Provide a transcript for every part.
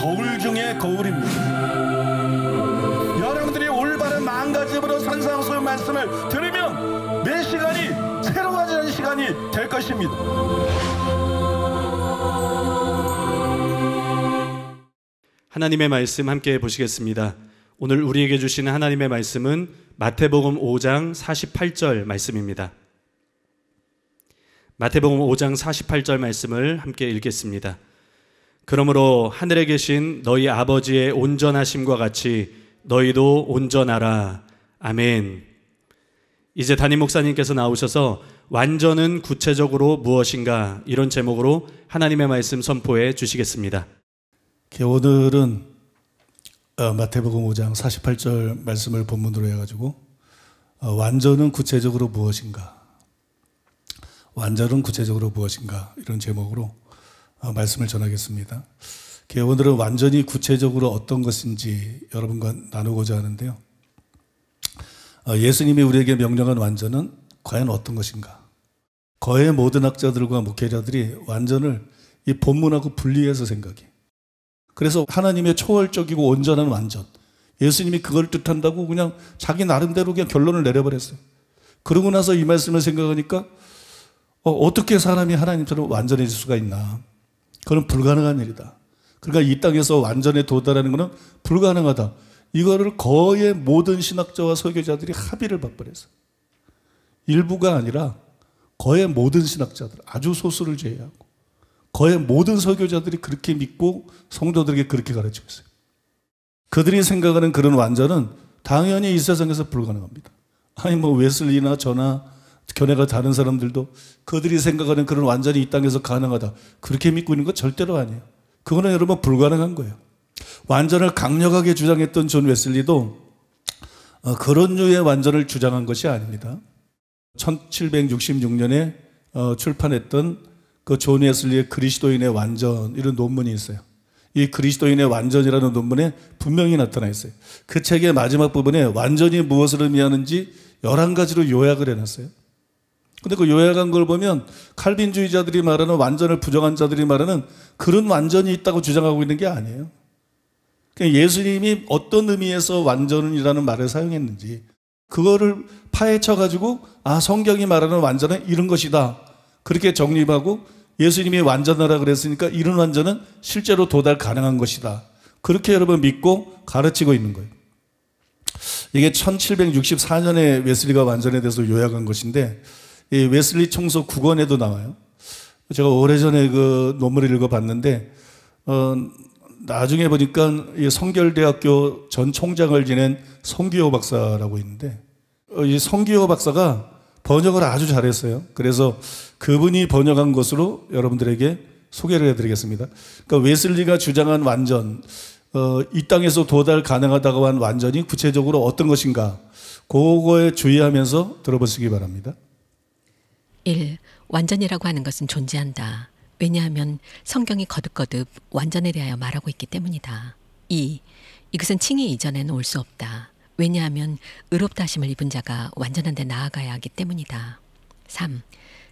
거울 중에 거울입니다. 여러분들이 올바른 마음가짐으로 산상수의 말씀을 들으면 매 시간이 새로워지는 시간이 될 것입니다. 하나님의 말씀 함께 보시겠습니다. 오늘 우리에게 주시는 하나님의 말씀은 마태복음 5장 48절 말씀입니다. 마태복음 5장 48절 말씀을 함께 읽겠습니다. 그러므로 하늘에 계신 너희 아버지의 온전하심과 같이 너희도 온전하라. 아멘. 이제 담임 목사님께서 나오셔서 완전은 구체적으로 무엇인가, 이런 제목으로 하나님의 말씀 선포해 주시겠습니다. 오늘은 마태복음 5장 48절 말씀을 본문으로 해가지고 완전은 구체적으로 무엇인가, 완전은 구체적으로 무엇인가, 이런 제목으로 말씀을 전하겠습니다. 오늘은 완전히 구체적으로 어떤 것인지 여러분과 나누고자 하는데요. 예수님이 우리에게 명령한 완전은 과연 어떤 것인가? 거의 모든 학자들과 목회자들이 완전을 이 본문하고 분리해서 생각해. 그래서 하나님의 초월적이고 온전한 완전, 예수님이 그걸 뜻한다고 그냥 자기 나름대로 그냥 결론을 내려버렸어요. 그러고 나서 이 말씀을 생각하니까 어떻게 사람이 하나님처럼 완전해질 수가 있나? 그건 불가능한 일이다. 그러니까 이 땅에서 완전에 도달하는 것은 불가능하다. 이거를 거의 모든 신학자와 설교자들이 합의를 봐버렸어요. 일부가 아니라 거의 모든 신학자들, 아주 소수를 제외하고 거의 모든 설교자들이 그렇게 믿고 성도들에게 그렇게 가르치고 있어요. 그들이 생각하는 그런 완전은 당연히 이 세상에서 불가능합니다. 아니 웨슬리나 저나 견해가 다른 사람들도 그들이 생각하는 그런 완전이 이 땅에서 가능하다, 그렇게 믿고 있는 건 절대로 아니에요. 그거는 여러분 불가능한 거예요. 완전을 강력하게 주장했던 존 웨슬리도 그런 류의 완전을 주장한 것이 아닙니다. 1766년에 출판했던 그 존 웨슬리의 그리스도인의 완전, 이런 논문이 있어요. 이 그리스도인의 완전이라는 논문에 분명히 나타나 있어요. 그 책의 마지막 부분에 완전히 무엇을 의미하는지 11가지로 요약을 해놨어요. 근데 그 요약한 걸 보면 칼빈주의자들이 말하는 완전을 부정한 자들이 말하는 그런 완전이 있다고 주장하고 있는 게 아니에요. 그러니까 예수님이 어떤 의미에서 완전이라는 말을 사용했는지 그거를 파헤쳐가지고 성경이 말하는 완전은 이런 것이다, 그렇게 정립하고 예수님이 완전하라 그랬으니까 이런 완전은 실제로 도달 가능한 것이다, 그렇게 여러분 믿고 가르치고 있는 거예요. 이게 1764년에 웨슬리가 완전에 대해서 요약한 것인데 이 웨슬리 총서 9권에도 나와요. 제가 오래전에 그 논문을 읽어봤는데 나중에 보니까 이 성결대학교 전 총장을 지낸 성기호 박사라고 있는데 이 성기호 박사가 번역을 아주 잘했어요. 그래서 그분이 번역한 것으로 여러분들에게 소개를 해드리겠습니다. 그러니까 웨슬리가 주장한 완전, 이 땅에서 도달 가능하다고 한 완전이 구체적으로 어떤 것인가, 그거에 주의하면서 들어보시기 바랍니다. 1. 완전이라고 하는 것은 존재한다. 왜냐하면 성경이 거듭거듭 완전에 대하여 말하고 있기 때문이다. 2. 이것은 칭의 이전에는 올 수 없다. 왜냐하면 의롭다 하심을 입은 자가 완전한 데 나아가야 하기 때문이다. 3.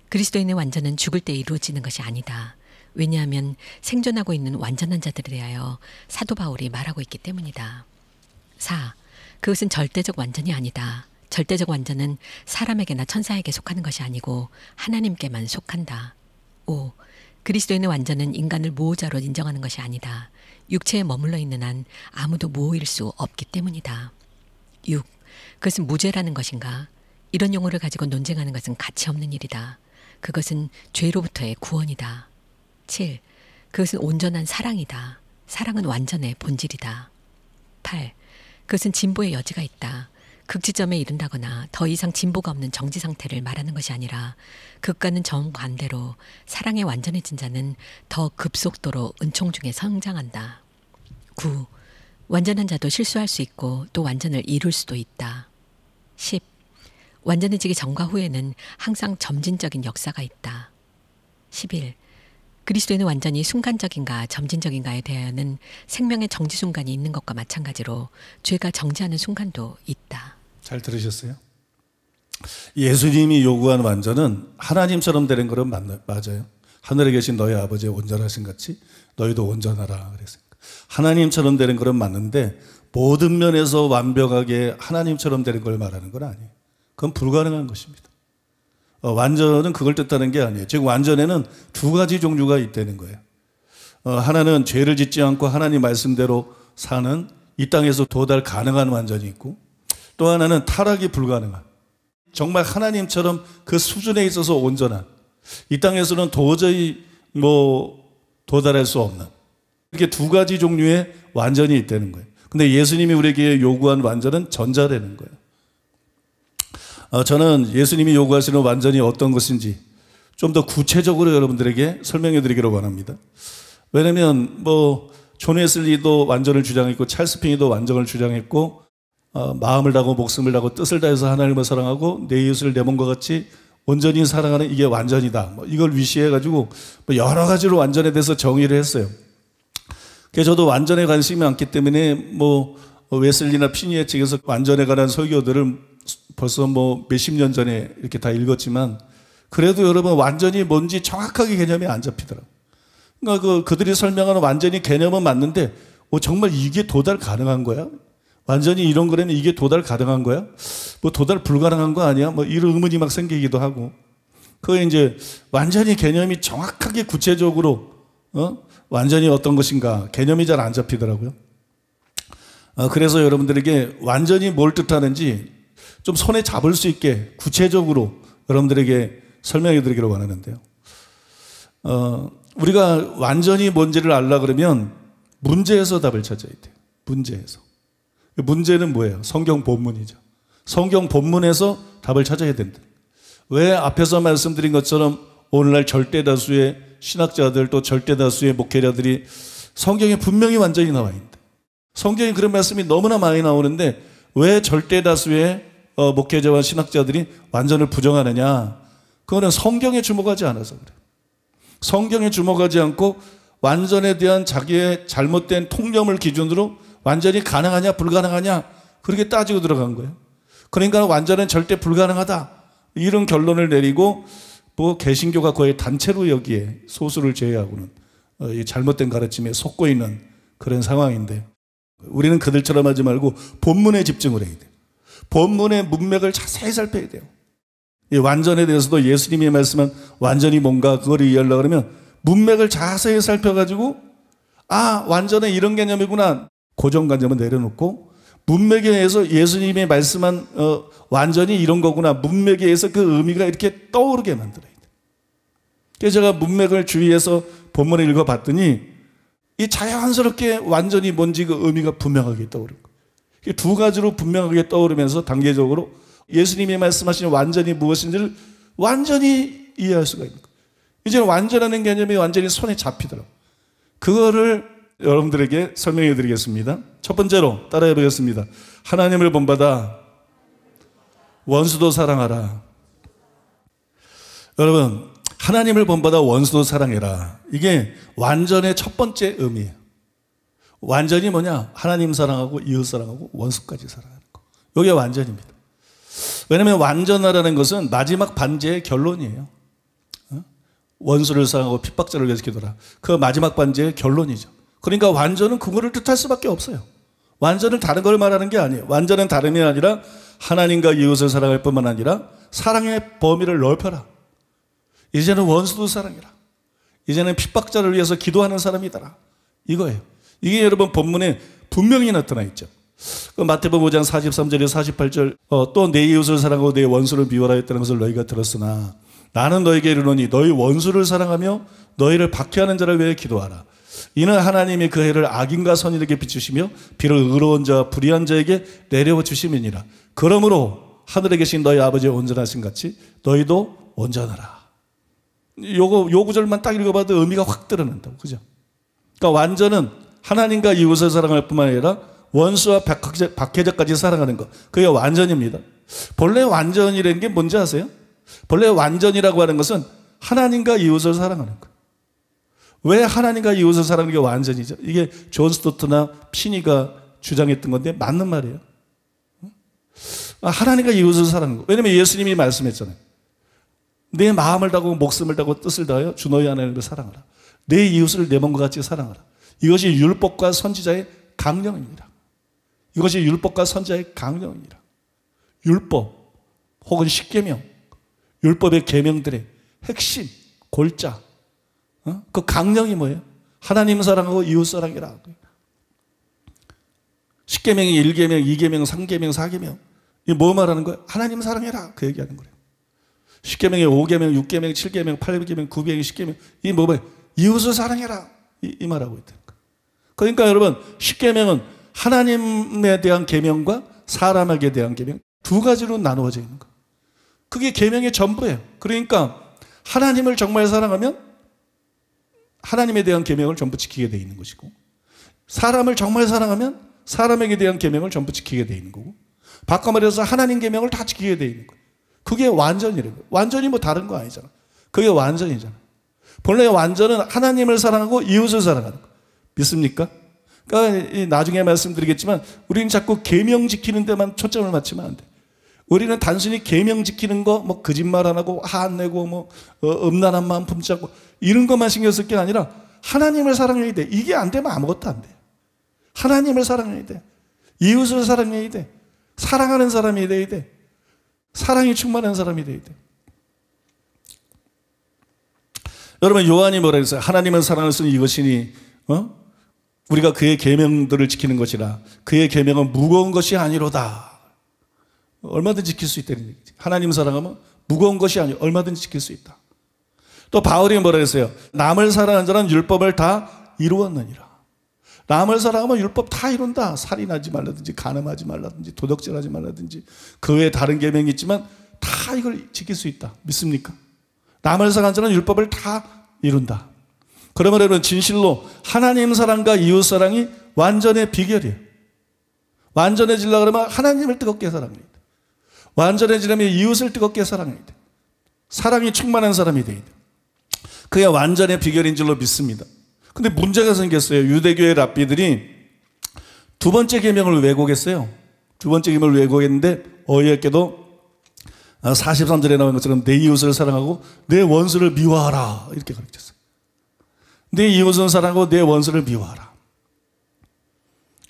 그리스도인의 완전은 죽을 때 이루어지는 것이 아니다. 왜냐하면 생존하고 있는 완전한 자들에 대하여 사도 바울이 말하고 있기 때문이다. 4. 그것은 절대적 완전이 아니다. 절대적 완전은 사람에게나 천사에게 속하는 것이 아니고 하나님께만 속한다. 5. 그리스도인의 완전은 인간을 무호자로 인정하는 것이 아니다. 육체에 머물러 있는 한 아무도 무호일 수 없기 때문이다. 6. 그것은 무죄라는 것인가? 이런 용어를 가지고 논쟁하는 것은 가치 없는 일이다. 그것은 죄로부터의 구원이다. 7. 그것은 온전한 사랑이다. 사랑은 완전의 본질이다. 8. 그것은 진보의 여지가 있다. 극지점에 이른다거나 더 이상 진보가 없는 정지 상태를 말하는 것이 아니라 극과는 정반대로 사랑에 완전해진 자는 더 급속도로 은총 중에 성장한다. 9. 완전한 자도 실수할 수 있고 또 완전을 이룰 수도 있다. 10. 완전해지기 전과 후에는 항상 점진적인 역사가 있다. 11. 그리스도인의 완전이 순간적인가 점진적인가에 대하여는 생명의 정지 순간이 있는 것과 마찬가지로 죄가 정지하는 순간도 있다. 잘 들으셨어요? 예수님이 요구한 완전은 하나님처럼 되는 거는 맞아요. 하늘에 계신 너희 아버지의 온전하신 같이 너희도 온전하라 그랬으니까. 하나님처럼 되는 건 맞는데 모든 면에서 완벽하게 하나님처럼 되는 걸 말하는 건 아니에요. 그건 불가능한 것입니다. 완전은 그걸 뜻하는 게 아니에요. 즉 완전에는 두 가지 종류가 있다는 거예요. 하나는 죄를 짓지 않고 하나님 말씀대로 사는 이 땅에서 도달 가능한 완전이 있고, 또 하나는 타락이 불가능한, 정말 하나님처럼 그 수준에 있어서 온전한, 이 땅에서는 도저히 도달할 수 없는, 이렇게 두 가지 종류의 완전이 있다는 거예요. 근데 예수님이 우리에게 요구한 완전은 전자라는 거예요. 저는 예수님이 요구하시는 완전이 어떤 것인지 좀 더 구체적으로 여러분들에게 설명해 드리기를 원합니다. 왜냐면 존 웨슬리도 완전을 주장했고 찰스 핑이도 완전을 주장했고, 마음을 다하고 목숨을 다하고 뜻을 다해서 하나님을 사랑하고 내 이웃을 내 몸과 같이 온전히 사랑하는 이게 완전이다. 이걸 위시해가지고 여러 가지로 완전에 대해서 정의를 했어요. 그래서 저도 완전에 관심이 많기 때문에 웨슬리나 피니의 책에서 완전에 관한 설교들을 벌써 몇십 년 전에 이렇게 다 읽었지만, 그래도 여러분 완전히 뭔지 정확하게 개념이 안 잡히더라고요. 그러니까 그들이 설명하는 완전히 개념은 맞는데 정말 이게 도달 가능한 거야? 완전히 이런 거라면 이게 도달 가능한 거야? 도달 불가능한 거 아니야? 이런 의문이 막 생기기도 하고. 그게 이제 완전히 개념이 정확하게 구체적으로 완전히 어떤 것인가 개념이 잘 안 잡히더라고요. 그래서 여러분들에게 완전히 뭘 뜻하는지 좀 손에 잡을 수 있게 구체적으로 여러분들에게 설명해 드리기를 원하는데요. 우리가 완전히 뭔지를 알라 그러면 문제에서 답을 찾아야 돼요. 문제에서. 문제는 뭐예요? 성경 본문이죠. 성경 본문에서 답을 찾아야 된다. 왜 앞에서 말씀드린 것처럼 오늘날 절대다수의 신학자들 또 절대다수의 목회자들이 성경에 분명히 완전히 나와 있는데, 성경에 그런 말씀이 너무나 많이 나오는데 왜 절대다수의 목회자와 신학자들이 완전을 부정하느냐? 그거는 성경에 주목하지 않아서 그래요. 성경에 주목하지 않고 완전에 대한 자기의 잘못된 통념을 기준으로 완전히 가능하냐 불가능하냐 그렇게 따지고 들어간 거예요. 그러니까 완전은 절대 불가능하다 이런 결론을 내리고 개신교가 거의 단체로 여기에 소수를 제외하고는 이 잘못된 가르침에 속고 있는 그런 상황인데, 우리는 그들처럼 하지 말고 본문에 집중을 해야 돼요. 본문의 문맥을 자세히 살펴야 돼요. 이 완전에 대해서도 예수님이 말씀한 완전히 뭔가 그걸 이해하려고 그러면 문맥을 자세히 살펴가지고 완전은 이런 개념이구나. 고정관념은 내려놓고 문맥에 의해서 예수님이 말씀한 완전히 이런 거구나. 문맥에 의해서 그 의미가 이렇게 떠오르게 만들어야 돼요. 그래서 제가 문맥을 주의해서 본문을 읽어봤더니 이 자연스럽게 완전히 뭔지 그 의미가 분명하게 떠오르고, 두 가지로 분명하게 떠오르면서 단계적으로 예수님이 말씀하신 완전히 무엇인지를 완전히 이해할 수가 있는 거예요. 이제는 완전하는 개념이 완전히 손에 잡히더라고요. 그거를 여러분들에게 설명해 드리겠습니다. 첫 번째로 따라해 보겠습니다. 하나님을 본받아 원수도 사랑하라. 여러분, 하나님을 본받아 원수도 사랑해라. 이게 완전의 첫 번째 의미예요. 완전이 뭐냐? 하나님 사랑하고 이웃 사랑하고 원수까지 사랑하는 거. 이게 완전입니다. 왜냐하면 완전하라는 것은 마지막 반제의 결론이에요. 원수를 사랑하고 핍박자를 위해서 기도하라. 그 마지막 반제의 결론이죠. 그러니까 완전은 그거를 뜻할 수밖에 없어요. 완전은 다른 걸 말하는 게 아니에요. 완전은 다름이 아니라 하나님과 이웃을 사랑할 뿐만 아니라 사랑의 범위를 넓혀라. 이제는 원수도 사랑해라. 이제는 핍박자를 위해서 기도하는 사람이더라. 이거예요. 이게 여러분 본문에 분명히 나타나 있죠. 마태복음 5장 43절에서 48절 또 내 이웃을 사랑하고 내 원수를 미워라 했다는 것을 너희가 들었으나 나는 너에게 이르노니 너희 원수를 사랑하며 너희를 박해하는 자를 위해 기도하라. 이는 하나님이 그 해를 악인과 선인에게 비추시며 비를 의로운 자와 불의한 자에게 내려 주심이니라. 그러므로 하늘에 계신 너희 아버지의 온전하신 같이 너희도 온전하라. 요 구절만 딱 읽어봐도 의미가 확 드러난다고. 그죠? 그러니까 완전은 하나님과 이웃을 사랑할 뿐만 아니라 원수와 박해자까지 사랑하는 것. 그게 완전입니다. 본래 완전이라는 게 뭔지 아세요? 본래 완전이라고 하는 것은 하나님과 이웃을 사랑하는 것. 왜 하나님과 이웃을 사랑하는 게 완전이죠? 이게 존 스토트나 피니가 주장했던 건데 맞는 말이에요. 하나님과 이웃을 사랑하는 것. 왜냐하면 예수님이 말씀했잖아요. 내 마음을 다하고 목숨을 다하고 뜻을 다하여 주 너희 하나님을 사랑하라. 내 이웃을 내 몸과 같이 사랑하라. 이것이 율법과 선지자의 강령입니다. 이것이 율법과 선지자의 강령입니다. 율법 혹은 십계명, 율법의 계명들의 핵심, 골자, 그 강령이 뭐예요? 하나님 사랑하고 이웃 사랑이라. 십계명이 1계명, 2계명, 3계명, 4계명. 이 뭐 말하는 거예요? 하나님 사랑해라. 그 얘기하는 거예요. 십계명의 5계명, 6계명, 7계명, 8계명, 9계명, 10계명. 이 뭐예요? 이웃을 사랑해라. 이 말하고 있다는 거예요. 그러니까 여러분, 십계명은 하나님에 대한 계명과 사람에게 대한 계명 두 가지로 나누어져 있는 거예요. 그게 계명의 전부예요. 그러니까 하나님을 정말 사랑하면 하나님에 대한 계명을 전부 지키게 되어 있는 것이고, 사람을 정말 사랑하면 사람에게 대한 계명을 전부 지키게 되어 있는 거고, 바꿔 말해서 하나님 계명을 다 지키게 되어 있는 거예요. 그게 완전이라는 거예요. 완전히 뭐 다른 거 아니잖아. 그게 완전이잖아. 본래 완전은 하나님을 사랑하고 이웃을 사랑하는 거예요. 믿습니까? 그러니까 나중에 말씀드리겠지만 우리는 자꾸 계명 지키는 데만 초점을 맞추면 안 돼. 우리는 단순히 계명 지키는 거, 뭐 거짓말 안 하고 화 안 내고 뭐 음란한 마음 품지 않고 이런 것만 신경 쓸 게 아니라 하나님을 사랑해야 돼. 이게 안 되면 아무것도 안 돼. 하나님을 사랑해야 돼. 이웃을 사랑해야 돼. 사랑하는 사람이 돼야 돼. 사랑이 충만한 사람이 돼야 돼. 여러분, 요한이 뭐라 했어요? 하나님을 사랑할 수는 이것이니 우리가 그의 계명들을 지키는 것이라. 그의 계명은 무거운 것이 아니로다. 얼마든지 지킬 수 있다는 얘기지. 하나님 사랑하면 무거운 것이 아니고 얼마든지 지킬 수 있다. 또 바울이 뭐라 했어요? 남을 사랑하는 자는 율법을 다 이루었느니라. 남을 사랑하면 율법 다 이룬다. 살인하지 말라든지 간음하지 말라든지 도덕질하지 말라든지 그 외에 다른 계명이 있지만 다 이걸 지킬 수 있다. 믿습니까? 남을 사랑하는 자는 율법을 다 이룬다. 그러면 여러분, 진실로 하나님 사랑과 이웃 사랑이 완전의 비결이에요. 완전해지려고 그러면 하나님을 뜨겁게 사랑해야 돼. 완전해지려면 이웃을 뜨겁게 사랑해야 돼. 사랑이 충만한 사람이 돼야 돼. 그게 완전의 비결인 줄로 믿습니다. 근데 문제가 생겼어요. 유대교의 랍비들이 두 번째 계명을 왜곡했어요. 두 번째 계명을 왜곡했는데 어이없게도 43절에 나온 것처럼 내 이웃을 사랑하고 내 원수를 미워하라 이렇게 가르쳤어요. 내 이웃은 사랑하고 내 원수를 미워하라.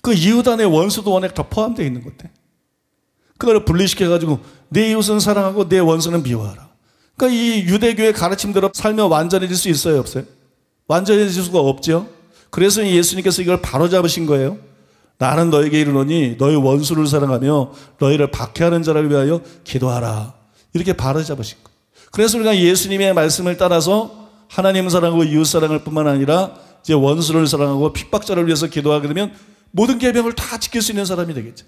그 이웃 안에 원수도 원액 다 포함되어 있는 건데 그걸 분리시켜가지고 내 이웃은 사랑하고 내 원수는 미워하라. 그러니까 이 유대교의 가르침대로 살면 완전해질 수 있어요, 없어요? 완전해질 수가 없죠. 그래서 예수님께서 이걸 바로잡으신 거예요. 나는 너에게 이르노니 너희 원수를 사랑하며 너희를 박해하는 자를 위하여 기도하라. 이렇게 바로잡으신 거예요. 그래서 우리가 예수님의 말씀을 따라서 하나님 사랑하고 이웃 사랑을 뿐만 아니라 이제 원수를 사랑하고 핍박자를 위해서 기도하게 되면 모든 계명을 다 지킬 수 있는 사람이 되겠죠.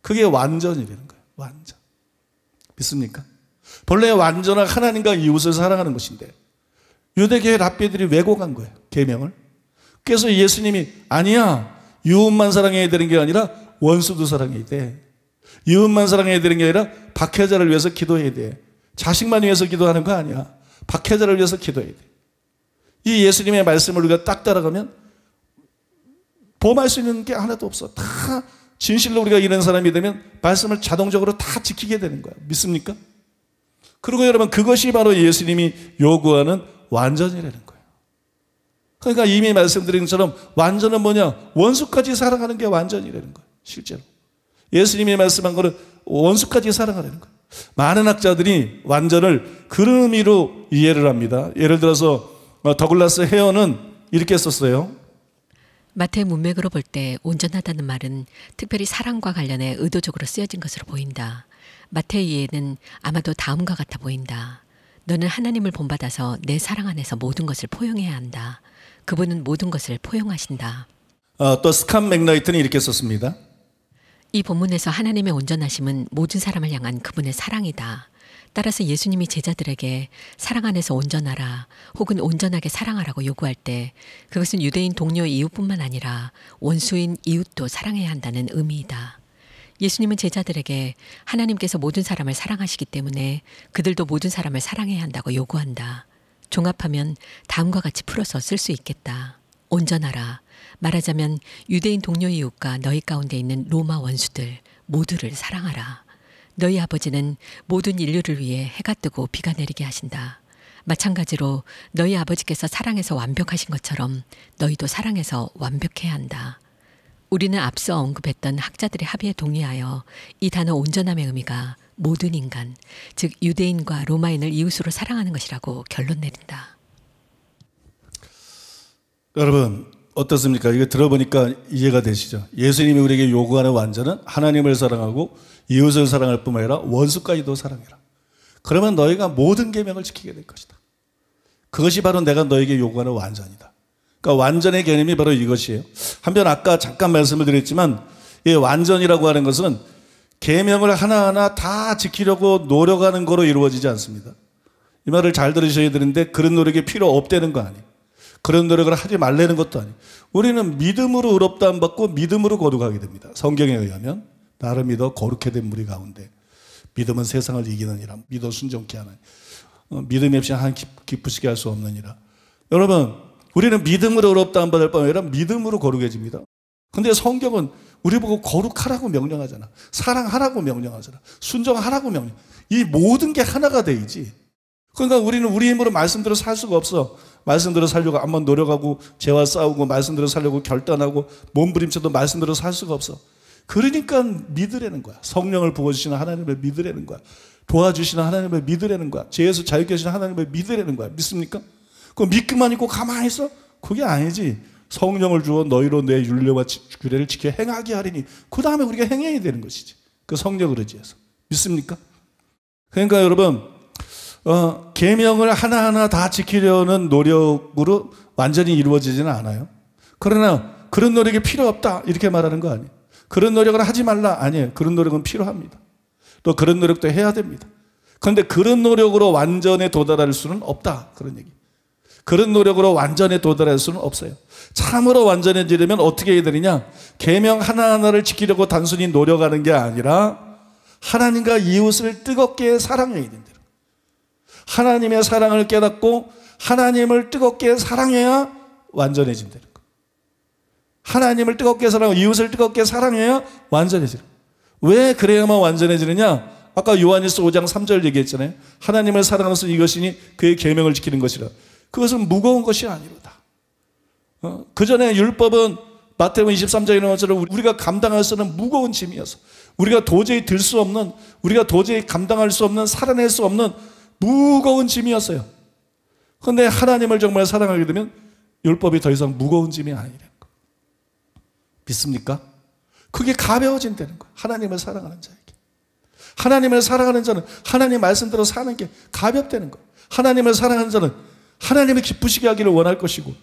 그게 완전이 되는 거예요. 완전. 믿습니까? 본래 완전한 하나님과 이웃을 사랑하는 것인데 유대교의 랍비들이 왜곡한 거예요. 계명을. 그래서 예수님이 아니야. 이웃만 사랑해야 되는 게 아니라 원수도 사랑해야 돼. 이웃만 사랑해야 되는 게 아니라 박해자를 위해서 기도해야 돼. 자식만 위해서 기도하는 거 아니야. 박해자를 위해서 기도해야 돼. 이 예수님의 말씀을 우리가 딱 따라가면 범할 수 있는 게 하나도 없어. 다 진실로 우리가 이런 사람이 되면 말씀을 자동적으로 다 지키게 되는 거야. 믿습니까? 그리고 여러분, 그것이 바로 예수님이 요구하는 완전이라는 거예요. 그러니까 이미 말씀드린 것처럼 완전은 뭐냐? 원수까지 사랑하는 게 완전이라는 거예요. 실제로. 예수님이 말씀한 거는 원수까지 사랑하라는 거예요. 많은 학자들이 완전을 그런 의미로 이해를 합니다. 예를 들어서 더글라스 헤어는 이렇게 썼어요. 마태의 문맥으로 볼 때 온전하다는 말은 특별히 사랑과 관련해 의도적으로 쓰여진 것으로 보인다. 마태의 이해는 아마도 다음과 같아 보인다. 너는 하나님을 본받아서 내 사랑 안에서 모든 것을 포용해야 한다. 그분은 모든 것을 포용하신다. 또 스칸 맥라이트는 이렇게 썼습니다. 이 본문에서 하나님의 온전하심은 모든 사람을 향한 그분의 사랑이다. 따라서 예수님이 제자들에게 사랑 안에서 온전하라 혹은 온전하게 사랑하라고 요구할 때 그것은 유대인 동료 이웃뿐만 아니라 원수인 이웃도 사랑해야 한다는 의미이다. 예수님은 제자들에게 하나님께서 모든 사람을 사랑하시기 때문에 그들도 모든 사람을 사랑해야 한다고 요구한다. 종합하면 다음과 같이 풀어서 쓸 수 있겠다. 온전하라. 말하자면 유대인 동료 이웃과 너희 가운데 있는 로마 원수들 모두를 사랑하라. 너희 아버지는 모든 인류를 위해 해가 뜨고 비가 내리게 하신다. 마찬가지로 너희 아버지께서 사랑해서 완벽하신 것처럼 너희도 사랑해서 완벽해야 한다. 우리는 앞서 언급했던 학자들의 합의에 동의하여 이 단어 온전함의 의미가 모든 인간, 즉 유대인과 로마인을 이웃으로 사랑하는 것이라고 결론 내린다. 여러분 어떻습니까? 이거 들어보니까 이해가 되시죠? 예수님이 우리에게 요구하는 완전은 하나님을 사랑하고 이웃을 사랑할 뿐만 아니라 원수까지도 사랑해라. 그러면 너희가 모든 계명을 지키게 될 것이다. 그것이 바로 내가 너에게 요구하는 완전이다. 그러니까 완전의 개념이 바로 이것이에요. 한편 아까 잠깐 말씀을 드렸지만 이 완전이라고 하는 것은 계명을 하나하나 다 지키려고 노력하는 거로 이루어지지 않습니다. 이 말을 잘 들으셔야 되는데 그런 노력이 필요 없다는 거 아니에요. 그런 노력을 하지 말라는 것도 아니에요. 우리는 믿음으로 의롭다함 받고 믿음으로 거룩하게 됩니다. 성경에 의하면 나를 믿어 거룩해 된 무리 가운데 믿음은 세상을 이기느니라. 믿어 순종케 하나니 믿음이 없이 하나님 기쁘시게 할 수 없느니라. 여러분 우리는 믿음으로 의롭다함 받을 뿐 아니라 믿음으로 거룩해집니다. 근데 성경은 우리 보고 거룩하라고 명령하잖아. 사랑하라고 명령하잖아. 순종하라고 명령. 이 모든 게 하나가 돼야지. 그러니까 우리는 우리 힘으로 말씀대로 살 수가 없어. 말씀대로 살려고 한번 노력하고 죄와 싸우고 말씀대로 살려고 결단하고 몸부림쳐도 말씀대로 살 수가 없어. 그러니까 믿으라는 거야. 성령을 부어주시는 하나님을 믿으라는 거야. 도와주시는 하나님을 믿으라는 거야. 죄에서 자유케 하시는 하나님을 믿으라는 거야. 믿습니까? 그 믿기만 있고 가만히 있어? 그게 아니지. 성령을 주어 너희로 내 율례와 규례를 지켜 행하게 하리니 그 다음에 우리가 행해야 되는 것이지. 그 성령을 의지해서. 믿습니까? 그러니까 여러분 계명을 하나하나 다 지키려는 노력으로 완전히 이루어지지는 않아요. 그러나 그런 노력이 필요 없다 이렇게 말하는 거 아니에요. 그런 노력을 하지 말라 아니에요. 그런 노력은 필요합니다. 또 그런 노력도 해야 됩니다. 그런데 그런 노력으로 완전에 도달할 수는 없다 그런 얘기. 그런 노력으로 완전에 도달할 수는 없어요. 참으로 완전해지려면 어떻게 해야 되느냐? 계명 하나하나를 지키려고 단순히 노력하는 게 아니라 하나님과 이웃을 뜨겁게 사랑해야 된다. 하나님의 사랑을 깨닫고 하나님을 뜨겁게 사랑해야 완전해진다는 거. 하나님을 뜨겁게 사랑하고 이웃을 뜨겁게 사랑해야 완전해지는 거예요. 왜 그래야만 완전해지느냐? 아까 요한일서 5장 3절 얘기했잖아요. 하나님을 사랑하는 것은 이것이니 그의 계명을 지키는 것이라. 그것은 무거운 것이 아니로다. 그 전에 율법은 마태복음 23장에 나온 것처럼 우리가 감당할 수 없는 무거운 짐이어서 우리가 도저히 들 수 없는 우리가 도저히 감당할 수 없는 살아낼 수 없는 무거운 짐이었어요. 그런데 하나님을 정말 사랑하게 되면 율법이 더 이상 무거운 짐이 아니라는 거. 믿습니까? 그게 가벼워진다는 거예요. 하나님을 사랑하는 자에게. 하나님을 사랑하는 자는 하나님 말씀대로 사는 게 가볍다는 거예요. 하나님을 사랑하는 자는 하나님을 기쁘시게 하기를 원할 것이고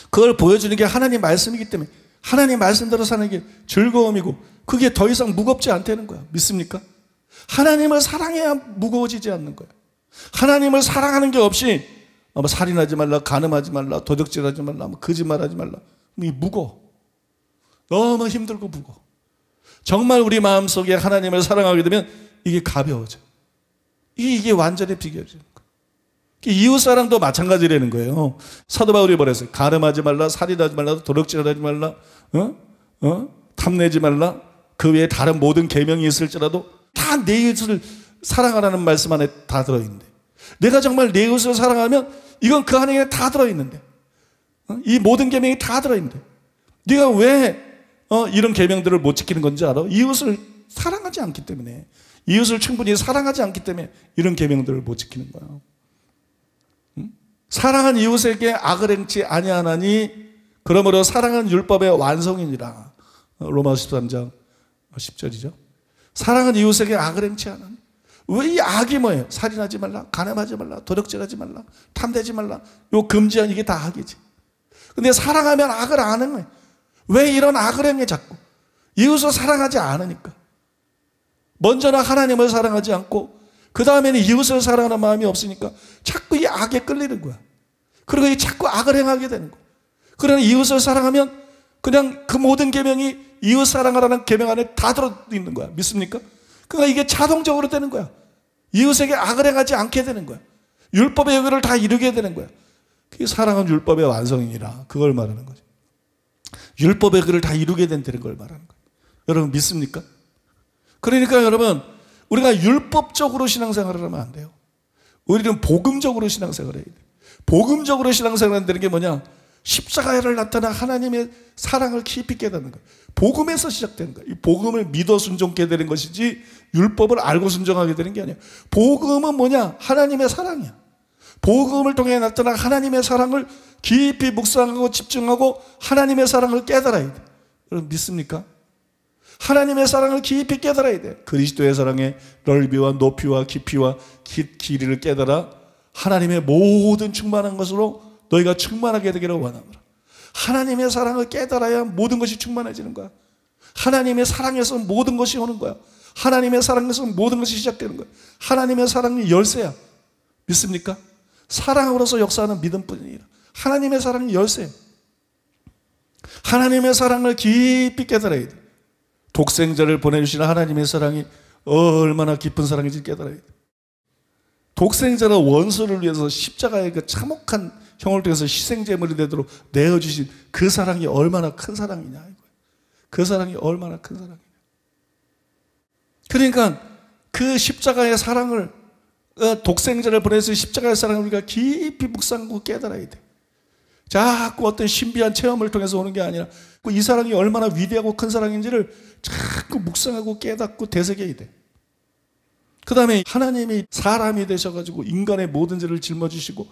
그걸 보여주는 게 하나님 말씀이기 때문에 하나님 말씀대로 사는 게 즐거움이고 그게 더 이상 무겁지 않다는 거야. 믿습니까? 하나님을 사랑해야 무거워지지 않는 거야. 하나님을 사랑하는 게 없이 살인하지 말라, 간음하지 말라, 도둑질하지 말라, 거짓말하지 말라. 이 무거워. 너무 힘들고 무거워. 정말 우리 마음속에 하나님을 사랑하게 되면 이게 가벼워져. 이게 완전히 비결이에요. 이웃 사랑도 마찬가지라는 거예요. 사도 바울이 뭐랬어요? 간음하지 말라, 살인하지 말라, 도둑질하지 말라, 탐내지 말라. 그 외에 다른 모든 계명이 있을지라도 다 내 이웃을 사랑하라는 말씀 안에 다 들어있는데 내가 정말 내 이웃을 사랑하면 이건 그 안에 다 들어있는데 이 모든 계명이 다 들어있는데 네가 왜 이런 계명들을 못 지키는 건지 알아? 이웃을 사랑하지 않기 때문에 이웃을 충분히 사랑하지 않기 때문에 이런 계명들을 못 지키는 거야. 사랑한 이웃에게 악을 행치 아니하나니 그러므로 사랑은 율법의 완성이니라. 로마서 13장 10절이죠. 사랑은 이웃에게 악을 행치 않으니. 왜 이 악이 뭐예요? 살인하지 말라, 간음하지 말라, 도둑질하지 말라, 탐내지 말라. 요 금지한 이게 다 악이지. 근데 사랑하면 악을 안 하는 거예요. 왜 이런 악을 행해 자꾸? 이웃을 사랑하지 않으니까. 먼저는 하나님을 사랑하지 않고 그 다음에는 이웃을 사랑하는 마음이 없으니까 자꾸 이 악에 끌리는 거야. 그리고 자꾸 악을 행하게 되는 거야. 그러나 이웃을 사랑하면 그냥 그 모든 계명이 이웃 사랑하라는 계명 안에 다 들어있는 거야. 믿습니까? 그러니까 이게 자동적으로 되는 거야. 이웃에게 악을 행하지 않게 되는 거야. 율법의 의를 다 이루게 되는 거야. 그게 사랑은 율법의 완성이니라. 그걸 말하는 거죠. 율법의 의를 다 이루게 된다는 걸 말하는 거예요. 여러분 믿습니까? 그러니까 여러분 우리가 율법적으로 신앙생활을 하면 안 돼요. 우리는 복음적으로 신앙생활을 해야 돼. 복음적으로 신앙생활 한다는 게 뭐냐? 십자가를 나타난 하나님의 사랑을 깊이 깨닫는 거예요. 복음에서 시작되는 거예요. 이 복음을 믿어 순종하게 되는 것이지 율법을 알고 순종하게 되는 게 아니야. 복음은 뭐냐? 하나님의 사랑이야. 복음을 통해 나타난 하나님의 사랑을 깊이 묵상하고 집중하고 하나님의 사랑을 깨달아야 돼. 여러분 믿습니까? 하나님의 사랑을 깊이 깨달아야 돼. 그리스도의 사랑의 넓이와 높이와 깊이와 길이를 깨달아 하나님의 모든 충만한 것으로 너희가 충만하게 되기를 원하노라. 하나님의 사랑을 깨달아야 모든 것이 충만해지는 거야. 하나님의 사랑에서 모든 것이 오는 거야. 하나님의 사랑에서 모든 것이 시작되는 거야. 하나님의 사랑이 열쇠야. 믿습니까? 사랑으로서 역사하는 믿음뿐이니라. 하나님의 사랑이 열쇠야. 하나님의 사랑을 깊이 깨달아야 돼. 독생자를 보내주시는 하나님의 사랑이 얼마나 깊은 사랑인지 깨달아야 돼. 독생자는 원수를 위해서 십자가의 그 참혹한 형을 통해서 희생제물이 되도록 내어주신 그 사랑이 얼마나 큰 사랑이냐. 그 사랑이 얼마나 큰 사랑이냐. 그러니까 그 십자가의 사랑을, 독생자를 보내서 십자가의 사랑을 우리가 깊이 묵상하고 깨달아야 돼. 자꾸 어떤 신비한 체험을 통해서 오는 게 아니라 이 사랑이 얼마나 위대하고 큰 사랑인지를 자꾸 묵상하고 깨닫고 되새겨야 돼. 그 다음에 하나님이 사람이 되셔가지고 인간의 모든 죄를 짊어지시고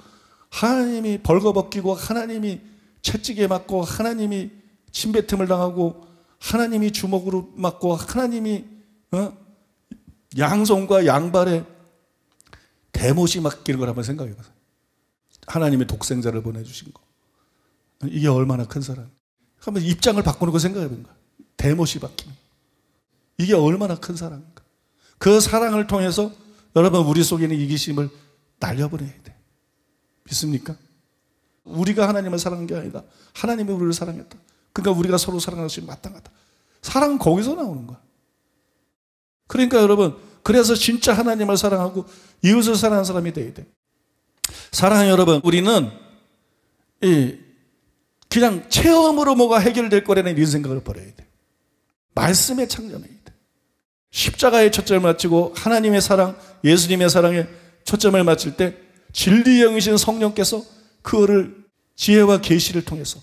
하나님이 벌거벗기고 하나님이 채찍에 맞고 하나님이 침뱉음을 당하고 하나님이 주먹으로 맞고 하나님이 양손과 양발에 대못이 맡기는 걸 한번 생각해 보세요. 하나님의 독생자를 보내주신 거. 이게 얼마나 큰 사랑. 한번 입장을 바꾸는 거 생각해 보는 거야. 대못이 박히는 거. 이게 얼마나 큰 사랑인가. 그 사랑을 통해서 여러분 우리 속에 있는 이기심을 날려버려야 돼. 믿습니까? 우리가 하나님을 사랑한 게 아니다. 하나님이 우리를 사랑했다. 그러니까 우리가 서로 사랑할 수 있는 마땅하다. 사랑은 거기서 나오는 거야. 그러니까 여러분, 그래서 진짜 하나님을 사랑하고 이웃을 사랑하는 사람이 돼야 돼. 사랑하는 여러분, 우리는 그냥 체험으로 뭐가 해결될 거라는 이 생각을 버려야 돼. 말씀에 창념해야 돼. 십자가에 초점을 맞추고 하나님의 사랑, 예수님의 사랑에 초점을 맞출 때 진리의 영이신 성령께서 그거를 지혜와 계시를 통해서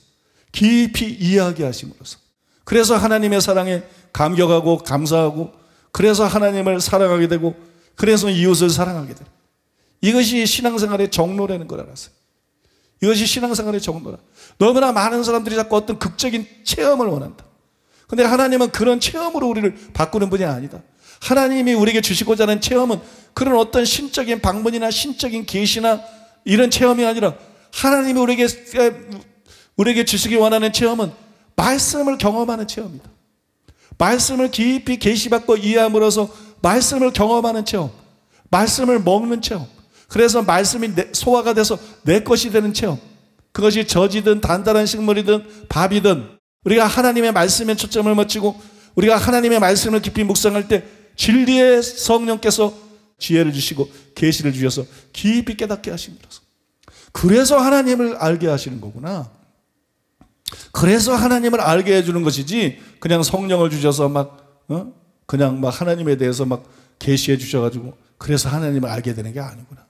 깊이 이해하게 하심으로써, 그래서 하나님의 사랑에 감격하고 감사하고, 그래서 하나님을 사랑하게 되고, 그래서 이웃을 사랑하게 되고, 이것이 신앙생활의 정로라는 걸 알았어요. 이것이 신앙생활의 정로라. 너무나 많은 사람들이 자꾸 어떤 극적인 체험을 원한다. 근데 하나님은 그런 체험으로 우리를 바꾸는 분이 아니다. 하나님이 우리에게 주시고자 하는 체험은 그런 어떤 신적인 방문이나 신적인 계시나 이런 체험이 아니라, 하나님이 우리에게 주시기 원하는 체험은 말씀을 경험하는 체험이다. 말씀을 깊이 계시받고 이해함으로써 말씀을 경험하는 체험, 말씀을 먹는 체험, 그래서 말씀이 소화가 돼서 내 것이 되는 체험, 그것이 젖이든 단단한 식물이든 밥이든, 우리가 하나님의 말씀에 초점을 맞추고 우리가 하나님의 말씀을 깊이 묵상할 때 진리의 성령께서 지혜를 주시고 계시를 주셔서 깊이 깨닫게 하심으로써, 그래서 하나님을 알게 하시는 거구나. 그래서 하나님을 알게 해주는 것이지 그냥 성령을 주셔서 그냥 막 하나님에 대해서 막 계시해 주셔가지고 그래서 하나님을 알게 되는 게 아니구나.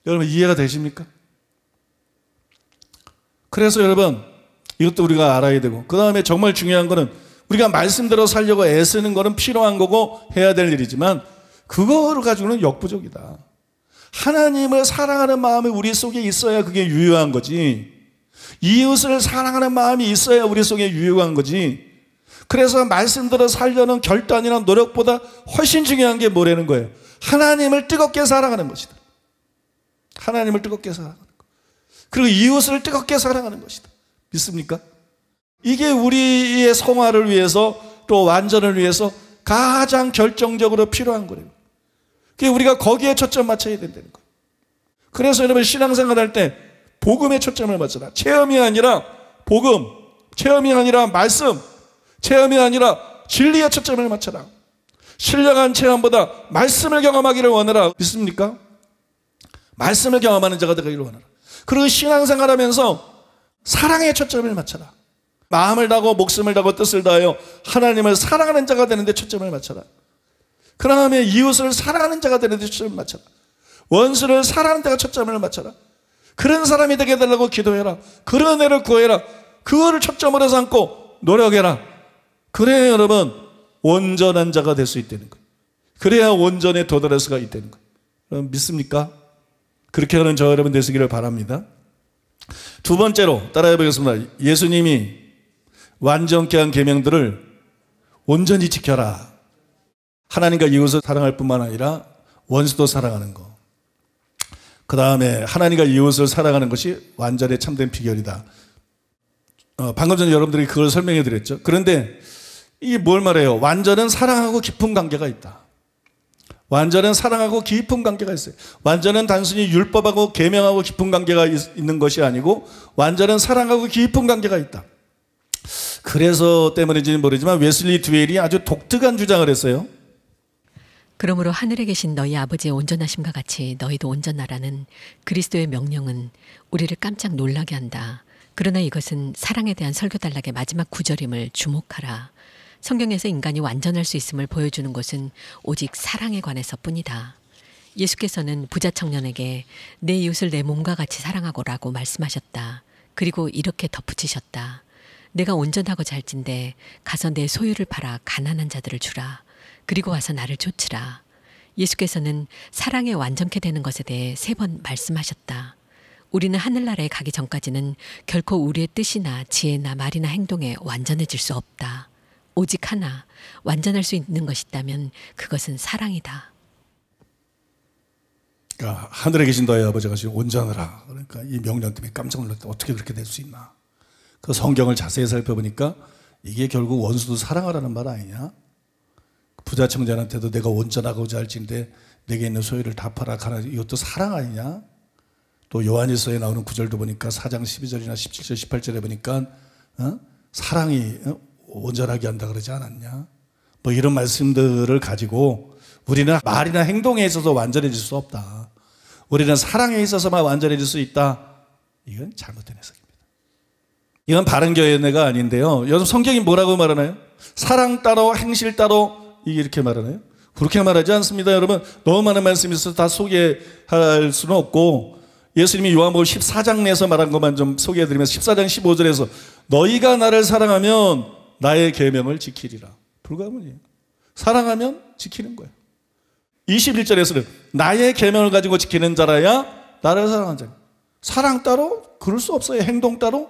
여러분 이해가 되십니까? 그래서 여러분 이것도 우리가 알아야 되고, 그 다음에 정말 중요한 거는 우리가 말씀대로 살려고 애쓰는 거는 필요한 거고 해야 될 일이지만 그거를 가지고는 역부족이다. 하나님을 사랑하는 마음이 우리 속에 있어야 그게 유효한 거지. 이웃을 사랑하는 마음이 있어야 우리 속에 유효한 거지. 그래서 말씀대로 살려는 결단이나 노력보다 훨씬 중요한 게 뭐라는 거예요? 하나님을 뜨겁게 사랑하는 것이다. 하나님을 뜨겁게 사랑하는 것. 그리고 이웃을 뜨겁게 사랑하는 것이다. 믿습니까? 이게 우리의 성화를 위해서 또 완전을 위해서 가장 결정적으로 필요한 거예요. 그게 우리가 거기에 초점 맞춰야 된다는 거예요. 그래서 여러분 신앙생활 할 때 복음에 초점을 맞춰라. 체험이 아니라 복음, 체험이 아니라 말씀, 체험이 아니라 진리에 초점을 맞춰라. 신령한 체험보다 말씀을 경험하기를 원하라. 믿습니까? 말씀을 경험하는 자가 되기를 원하라. 그리고 신앙생활 하면서 사랑에 초점을 맞춰라. 마음을 다하고 목숨을 다하고 뜻을 다하여 하나님을 사랑하는 자가 되는 데 초점을 맞춰라. 그 다음에 이웃을 사랑하는 자가 되는 데 초점을 맞춰라. 원수를 사랑하는 데가 초점을 맞춰라. 그런 사람이 되게 해달라고 기도해라. 그런 애를 구해라. 그거를 초점으로 삼고 노력해라. 그래야 여러분 온전한 자가 될 수 있다는 거예요. 그래야 온전에 도달할 수가 있다는 거예요. 여러분 믿습니까? 그렇게 하는 저 여러분 되시기를 바랍니다. 두 번째로 따라해 보겠습니다. 예수님이 완전케 한 계명들을 온전히 지켜라. 하나님과 이웃을 사랑할 뿐만 아니라 원수도 사랑하는 거. 그 다음에 하나님과 이웃을 사랑하는 것이 완전에 참된 비결이다. 방금 전에 여러분들이 그걸 설명해 드렸죠. 그런데 이게 뭘 말해요? 완전은 사랑하고 깊은 관계가 있다. 완전은 사랑하고 깊은 관계가 있어요. 완전은 단순히 율법하고 계명하고 깊은 관계가 있는 것이 아니고 완전은 사랑하고 깊은 관계가 있다. 그래서 때문인지는 모르지만 웨슬리 듀웰이 아주 독특한 주장을 했어요. 그러므로 하늘에 계신 너희 아버지의 온전하심과 같이 너희도 온전하라는 그리스도의 명령은 우리를 깜짝 놀라게 한다. 그러나 이것은 사랑에 대한 설교 단락의 마지막 구절임을 주목하라. 성경에서 인간이 완전할 수 있음을 보여주는 것은 오직 사랑에 관해서 뿐이다. 예수께서는 부자 청년에게 내 이웃을 내 몸과 같이 사랑하고라고 말씀하셨다. 그리고 이렇게 덧붙이셨다. 내가 온전하고 잘진데 가서 내 소유를 팔아 가난한 자들을 주라. 그리고 와서 나를 쫓으라. 예수께서는 사랑에 완전케 되는 것에 대해 3번 말씀하셨다. 우리는 하늘나라에 가기 전까지는 결코 우리의 뜻이나 지혜나 말이나 행동에 완전해질 수 없다. 오직 하나, 완전할 수 있는 것이 있다면 그것은 사랑이다. 그러니까 하늘에 계신 너희 아버지가 지금 온전하라. 그러니까 이 명령 때문에 깜짝 놀랐다. 어떻게 그렇게 될 수 있나. 그 성경을 자세히 살펴보니까 이게 결국 원수도 사랑하라는 말 아니냐. 부자 청년한테도 내가 온전하고자 할진데 내게 있는 소유를 다 팔아 가라. 이것도 사랑 아니냐. 또 요한일서에 나오는 구절도 보니까 4장 12절이나 17절 18절에 보니까 사랑이 온전하게 한다 그러지 않았냐. 뭐 이런 말씀들을 가지고 우리는 말이나 행동에 있어서 완전해질 수 없다. 우리는 사랑에 있어서만 완전해질 수 있다. 이건 잘못된 해석입니다. 이건 바른 교회가 아닌데요. 여러분 성경이 뭐라고 말하나요? 사랑 따로 행실 따로 이렇게 말하나요? 그렇게 말하지 않습니다. 여러분 너무 많은 말씀이 있어서 다 소개할 수는 없고 예수님이 요한복음 14장 내에서 말한 것만 좀 소개해드리면서 14장 15절에서 너희가 나를 사랑하면 나의 계명을 지키리라. 불가문이에요. 사랑하면 지키는 거예요. 21절에서는 나의 계명을 가지고 지키는 자라야 나를 사랑하는 자라. 사랑 따로? 그럴 수 없어요. 행동 따로?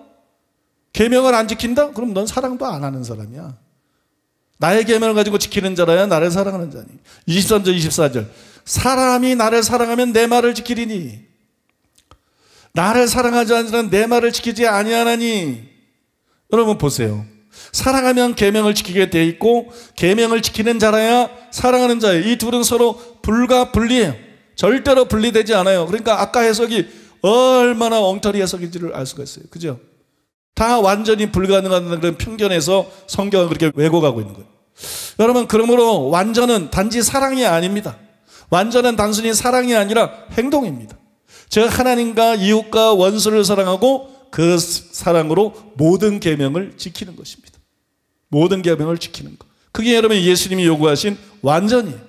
계명을 안 지킨다? 그럼 넌 사랑도 안 하는 사람이야. 나의 계명을 가지고 지키는 자라야 나를 사랑하는 자니. 23절 24절 사람이 나를 사랑하면 내 말을 지키리니 나를 사랑하지 않는 자는 내 말을 지키지 아니하나니. 여러분 보세요. 사랑하면 계명을 지키게 돼 있고 계명을 지키는 자라야 사랑하는 자예요. 이 둘은 서로 불가분리해요. 절대로 분리되지 않아요. 그러니까 아까 해석이 얼마나 엉터리 해석인지를 알 수가 있어요. 그죠? 다 완전히 불가능한 그런 편견에서 성경을 그렇게 왜곡하고 있는 거예요. 여러분 그러므로 완전은 단지 사랑이 아닙니다. 완전은 단순히 사랑이 아니라 행동입니다. 즉 하나님과 이웃과 원수를 사랑하고 그 사랑으로 모든 계명을 지키는 것입니다. 모든 계명을 지키는 것. 그게 여러분 예수님이 요구하신 완전이에요.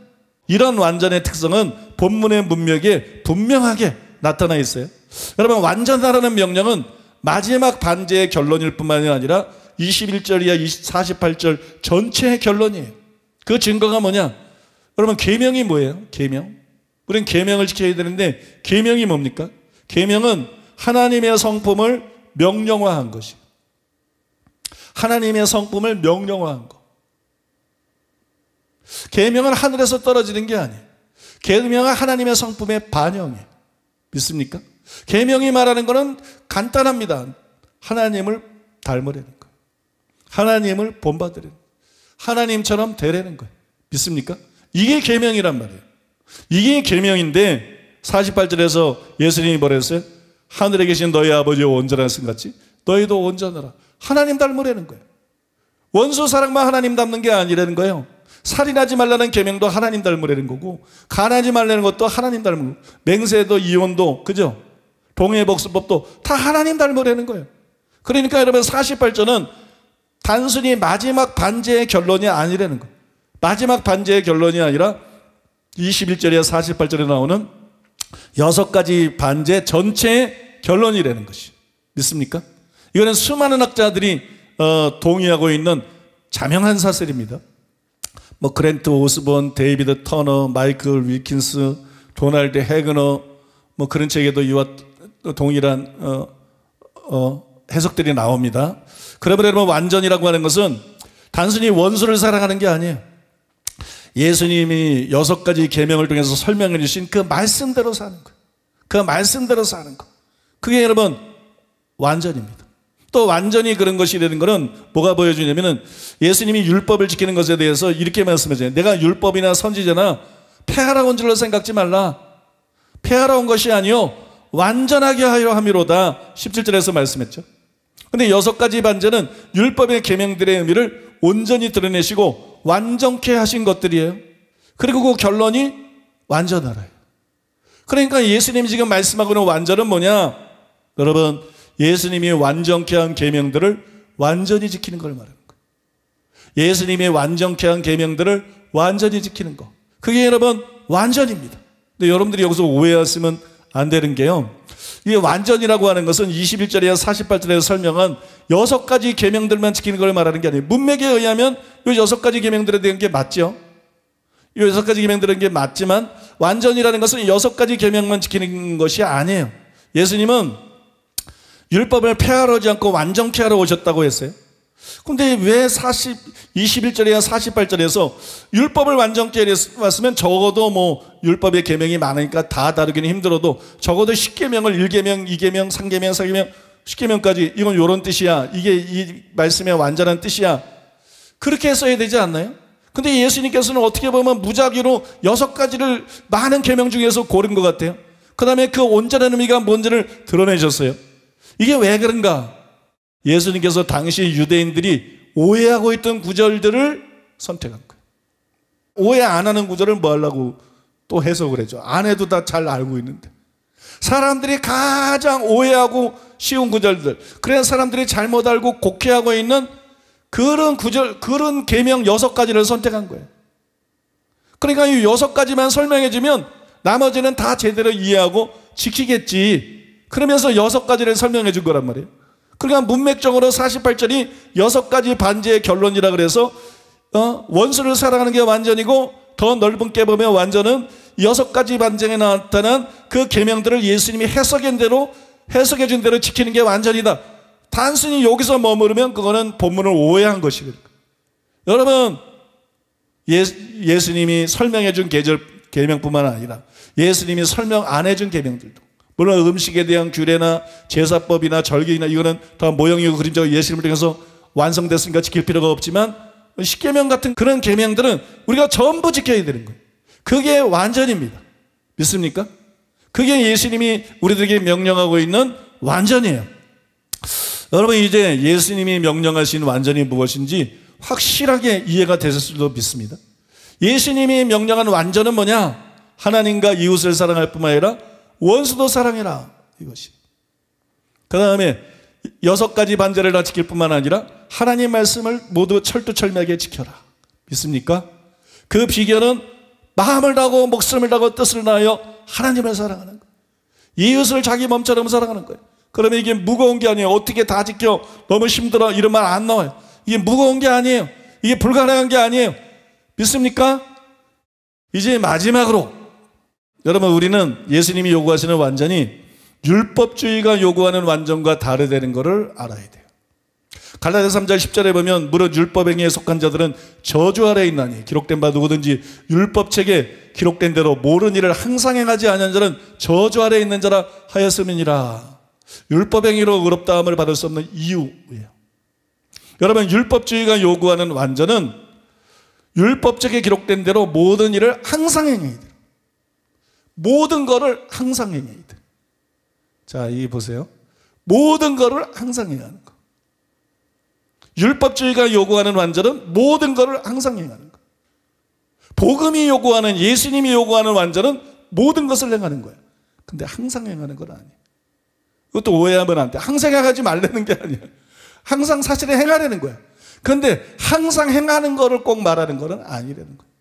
이런 완전의 특성은 본문의 문맥에 분명하게 나타나 있어요. 여러분 완전하라는 명령은 마지막 반제의 결론일 뿐만이 아니라 21절 이하 48절 전체의 결론이에요. 그 증거가 뭐냐? 여러분 계명이 뭐예요? 계명. 우리는 계명을 지켜야 되는데 계명이 뭡니까? 계명은 하나님의 성품을 명령화한 것이에요. 하나님의 성품을 명령화한 것. 계명은 하늘에서 떨어지는 게 아니에요. 계명은 하나님의 성품의 반영이에요. 믿습니까? 계명이 말하는 것은 간단합니다. 하나님을 닮으려는 거예요. 하나님을 본받으려는 거예요. 하나님처럼 되려는 거예요. 믿습니까? 이게 계명이란 말이에요. 이게 계명인데 48절에서 예수님이 뭐랬어요? 하늘에 계신 너희 아버지의 온전하신 같이 너희도 온전하라. 하나님 닮으려는 거예요. 원수 사랑만 하나님 닮는 게 아니라는 거예요. 살인하지 말라는 계명도 하나님 닮으려는 거고 간하지 말라는 것도 하나님 닮은 거고 맹세도 이혼도 그죠? 동해복수법도 다 하나님 닮으려는 거예요. 그러니까 여러분 48절은 단순히 마지막 반제의 결론이 아니라는 거예요. 마지막 반제의 결론이 아니라 21절에 48절에 나오는 6가지 반제 전체의 결론이라는 것이. 믿습니까? 이거는 수많은 학자들이 동의하고 있는 자명한 사실입니다. 뭐 그랜트 오스본, 데이비드 터너, 마이클 윌킨스, 도널드 해그너, 뭐 그런 책에도 이와 동일한 해석들이 나옵니다. 그러면 여러분, 완전이라고 하는 것은 단순히 원수를 사랑하는 게 아니에요. 예수님이 6가지 계명을 통해서 설명해 주신 그 말씀대로 사는 거예요. 그 말씀대로 사는 거. 그게 여러분 완전입니다. 또 완전히 그런 것이라는 것은 뭐가 보여주냐면은 예수님이 율법을 지키는 것에 대해서 이렇게 말씀하잖아요. 내가 율법이나 선지자나 폐하러 온 줄로 생각지 말라. 폐하러 온 것이 아니요 완전하게 하려 함이로다. 17절에서 말씀했죠. 근데 6가지 반제는 율법의 계명들의 의미를 온전히 드러내시고 완전케 하신 것들이에요. 그리고 그 결론이 완전하라요. 그러니까 예수님이 지금 말씀하고 있는 완전은 뭐냐? 여러분, 예수님이 완전케 한 계명들을 완전히 지키는 걸 말하는 거예요. 예수님이 완전케 한 계명들을 완전히 지키는 거. 그게 여러분 완전입니다. 근데 여러분들이 여기서 오해하시면 안 되는 게요, 이게 완전이라고 하는 것은 21절에서 48절에서 설명한 6가지 계명들만 지키는 걸 말하는 게 아니에요. 문맥에 의하면 이 6가지 계명들에 대한 게 맞죠. 이 6가지 계명들은 게 맞지만 완전이라는 것은 6가지 계명만 지키는 것이 아니에요. 예수님은 율법을 폐하러 오지 않고 완전케 하러 오셨다고 했어요. 근데 왜 21절이나 48절에서 율법을 완전케 했으면 적어도 뭐 율법의 계명이 많으니까 다 다루기는 힘들어도 적어도 10계명을 1계명, 2계명, 3계명, 4계명, 10계명까지 이건 이런 뜻이야. 이게 이 말씀의 완전한 뜻이야. 그렇게 했어야 되지 않나요? 근데 예수님께서는 어떻게 보면 무작위로 6가지를 많은 계명 중에서 고른 것 같아요. 그 다음에 그 온전한 의미가 뭔지를 드러내셨어요. 이게 왜 그런가? 예수님께서 당시 유대인들이 오해하고 있던 구절들을 선택한 거예요. 오해 안 하는 구절을 뭐 하려고 또 해석을 해줘. 안 해도 다 잘 알고 있는데. 사람들이 가장 오해하고 쉬운 구절들, 그래서 사람들이 잘못 알고 곡해하고 있는 그런 구절, 그런 계명 6가지를 선택한 거예요. 그러니까 이 6가지만 설명해주면 나머지는 다 제대로 이해하고 지키겠지. 그러면서 6가지를 설명해 준 거란 말이에요. 그러니까 문맥적으로 48절이 6가지 반제의 결론이라 그래서 원수를 사랑하는 게 완전이고 더 넓은 게 보면 완전은 6가지 반제에 나타난 그 계명들을 예수님이 해석해 준 대로 지키는 게 완전이다. 단순히 여기서 머무르면 그거는 본문을 오해한 것이거든요. 여러분, 예수님이 설명해 준 계명뿐만 아니라 예수님이 설명 안 해준 계명들도, 물론 음식에 대한 규례나 제사법이나 절기나 이거는 다 모형이고 그림자고 예수님을 통해서 완성됐으니까 지킬 필요가 없지만 10계명 같은 그런 계명들은 우리가 전부 지켜야 되는 거예요. 그게 완전입니다. 믿습니까? 그게 예수님이 우리들에게 명령하고 있는 완전이에요. 여러분, 이제 예수님이 명령하신 완전이 무엇인지 확실하게 이해가 되셨을 줄 믿습니다. 예수님이 명령한 완전은 뭐냐? 하나님과 이웃을 사랑할 뿐만 아니라 원수도 사랑해라, 이것이. 그 다음에 6가지 반제를 다 지킬 뿐만 아니라 하나님 말씀을 모두 철두철미하게 지켜라. 믿습니까? 그 비결은 마음을 다하고 목숨을 다하고 뜻을 다하여 하나님을 사랑하는 거예요. 이웃을 자기 몸처럼 사랑하는 거예요. 그러면 이게 무거운 게 아니에요. 어떻게 다 지켜, 너무 힘들어, 이런 말 안 나와요. 이게 무거운 게 아니에요. 이게 불가능한 게 아니에요. 믿습니까? 이제 마지막으로 여러분, 우리는 예수님이 요구하시는 완전이 율법주의가 요구하는 완전과 다르다는 것을 알아야 돼요. 갈라디아서 3장 10절에 보면 무릇 율법 행위에 속한 자들은 저주 아래에 있나니 기록된 바 누구든지 율법책에 기록된 대로 모르는 일을 항상 행하지 아니한 자는 저주 아래에 있는 자라 하였음이니라. 율법 행위로 의롭다함을 받을 수 없는 이유예요. 여러분, 율법주의가 요구하는 완전은 율법책에 기록된 대로 모든 일을 항상 행해야 돼요. 모든 거를 항상 행해야 돼. 자, 이 보세요. 모든 거를 항상 행하는 거. 율법주의가 요구하는 완전은 모든 거를 항상 행하는 거. 복음이 요구하는, 예수님이 요구하는 완전은 모든 것을 행하는 거야. 근데 항상 행하는 건 아니에요. 이것도 오해하면 안 돼. 항상 행하지 말라는 게 아니에요. 항상 사실은 행하려는 거야. 그런데 항상 행하는 거를 꼭 말하는 거는 아니라는 거예요.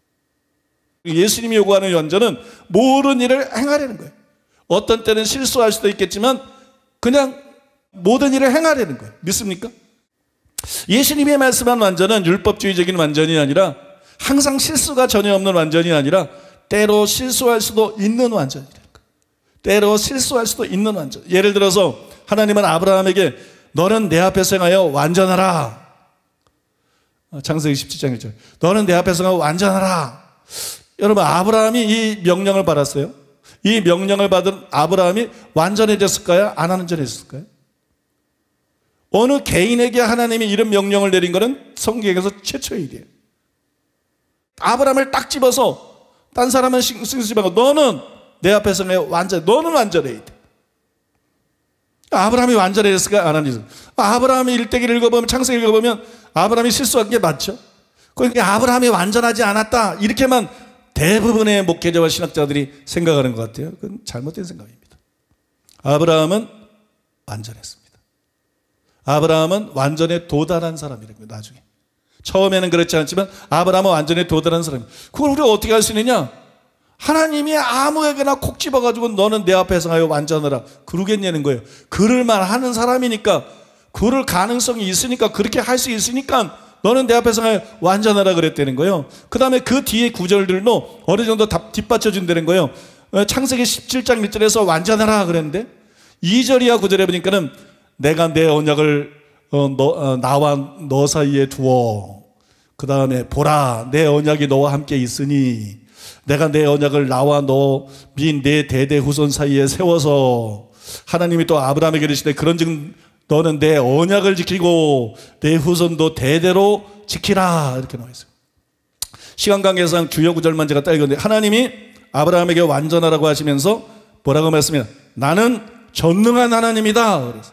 예수님이 요구하는 완전은 모든 일을 행하려는 거예요. 어떤 때는 실수할 수도 있겠지만 그냥 모든 일을 행하려는 거예요. 믿습니까? 예수님이 말씀한 완전은 율법주의적인 완전이 아니라 항상 실수가 전혀 없는 완전이 아니라 때로 실수할 수도 있는 완전이라는 거예요. 때로 실수할 수도 있는 완전. 예를 들어서 하나님은 아브라함에게 너는 내 앞에서 행하여 완전하라. 창세기 17장 1절. 너는 내 앞에서 행하여 완전하라. 여러분, 아브라함이 이 명령을 받았어요. 이 명령을 받은 아브라함이 완전해졌을까요? 안 완전해졌을까요? 어느 개인에게 하나님이 이런 명령을 내린 것은 성경에서 최초의 일이에요. 아브라함을 딱 집어서 딴 사람은 승수집하고 너는 내 앞에서 너는 완전해야 돼. 아브라함이 완전해졌을까요? 안 완전해졌을까요? 아브라함이 일대기를 읽어보면, 창세기를 읽어보면 아브라함이 실수한 게 맞죠? 그러니까 아브라함이 완전하지 않았다, 이렇게만 대부분의 목회자와 신학자들이 생각하는 것 같아요. 그건 잘못된 생각입니다. 아브라함은 완전했습니다. 아브라함은 완전에 도달한 사람이라고요. 나중에 처음에는 그렇지 않지만 아브라함은 완전에 도달한 사람입니다. 그걸 우리가 어떻게 할 수 있느냐? 하나님이 아무에게나 콕 집어가지고 너는 내 앞에서 하여 완전하라 그러겠냐는 거예요. 그럴만 하는 사람이니까, 그럴 가능성이 있으니까, 그렇게 할 수 있으니까 너는 내 앞에서 하여 완전하라 그랬다는 거예요. 그 다음에 그 뒤에 구절들도 어느 정도 뒷받쳐 준다는 거예요. 창세기 17장 1절에서 완전하라 그랬는데 2절이야 9절에 보니까는 내가 내 언약을 나와 너 사이에 두어, 그 다음에 보라 내 언약이 너와 함께 있으니 내가 내 언약을 나와 너 및 내 대대 후손 사이에 세워서, 하나님이 또 아브라함에게 이르시되 그런즉 너는 내 언약을 지키고 내 후손도 대대로 지키라, 이렇게 나와 있어요. 시간 관계상 주요 구절만 제가 딱 읽었는데 하나님이 아브라함에게 완전하라고 하시면서 뭐라고 말씀해요? 나는 전능한 하나님이다. 그래서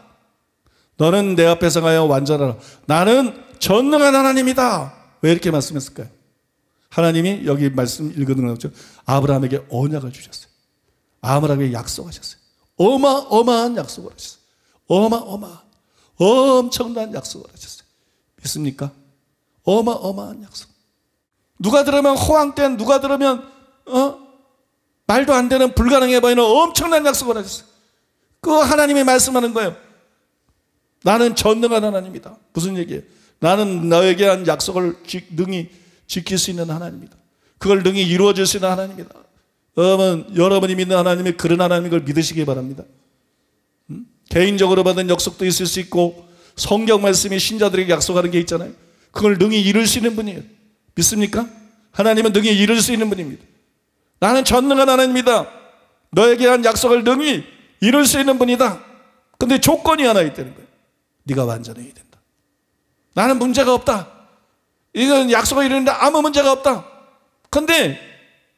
너는 내 앞에서 가여 완전하라. 나는 전능한 하나님이다. 왜 이렇게 말씀했을까요? 하나님이 여기 말씀 읽는 거죠. 아브라함에게 언약을 주셨어요. 아브라함에게 약속하셨어요. 어마어마한 약속을 하셨어요. 엄청난 약속을 하셨어요. 믿습니까? 어마어마한 약속. 누가 들으면 허황된, 누가 들으면 말도 안 되는, 불가능해 보이는 엄청난 약속을 하셨어요. 그 하나님이 말씀하는 거예요. 나는 전능한 하나님이다. 무슨 얘기예요? 나는 너에게 한 약속을 능히 지킬 수 있는 하나님이다. 그걸 능히 이루어질 수 있는 하나님이다. 여러분이 믿는 하나님이 그런 하나님인 걸 믿으시기 바랍니다. 개인적으로 받은 약속도 있을 수 있고 성경 말씀이 신자들에게 약속하는 게 있잖아요. 그걸 능히 이룰 수 있는 분이에요. 믿습니까? 하나님은 능히 이룰 수 있는 분입니다. 나는 전능한 하나님이다. 너에게 한 약속을 능히 이룰 수 있는 분이다. 근데 조건이 하나 있다는 거예요. 네가 완전해야 된다. 나는 문제가 없다. 이건 약속을 이루는데 아무 문제가 없다. 근데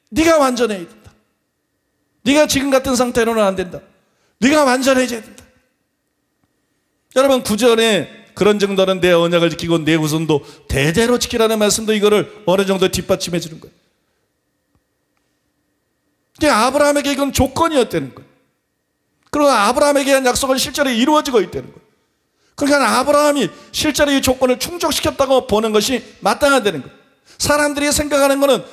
네가 완전해야 된다. 네가 지금 같은 상태로는 안 된다. 네가 완전해져야 된다. 여러분, 구절에 그런 정도는 내 언약을 지키고 내 후손도 대대로 지키라는 말씀도 이거를 어느 정도 뒷받침해 주는 거예요. 근데 아브라함에게 이건 조건이었다는 거예요. 그리고 아브라함에게 한 약속은 실제로 이루어지고 있다는 거예요. 그러니까 아브라함이 실제로 이 조건을 충족시켰다고 보는 것이 마땅하다는 거예요. 사람들이 생각하는 것은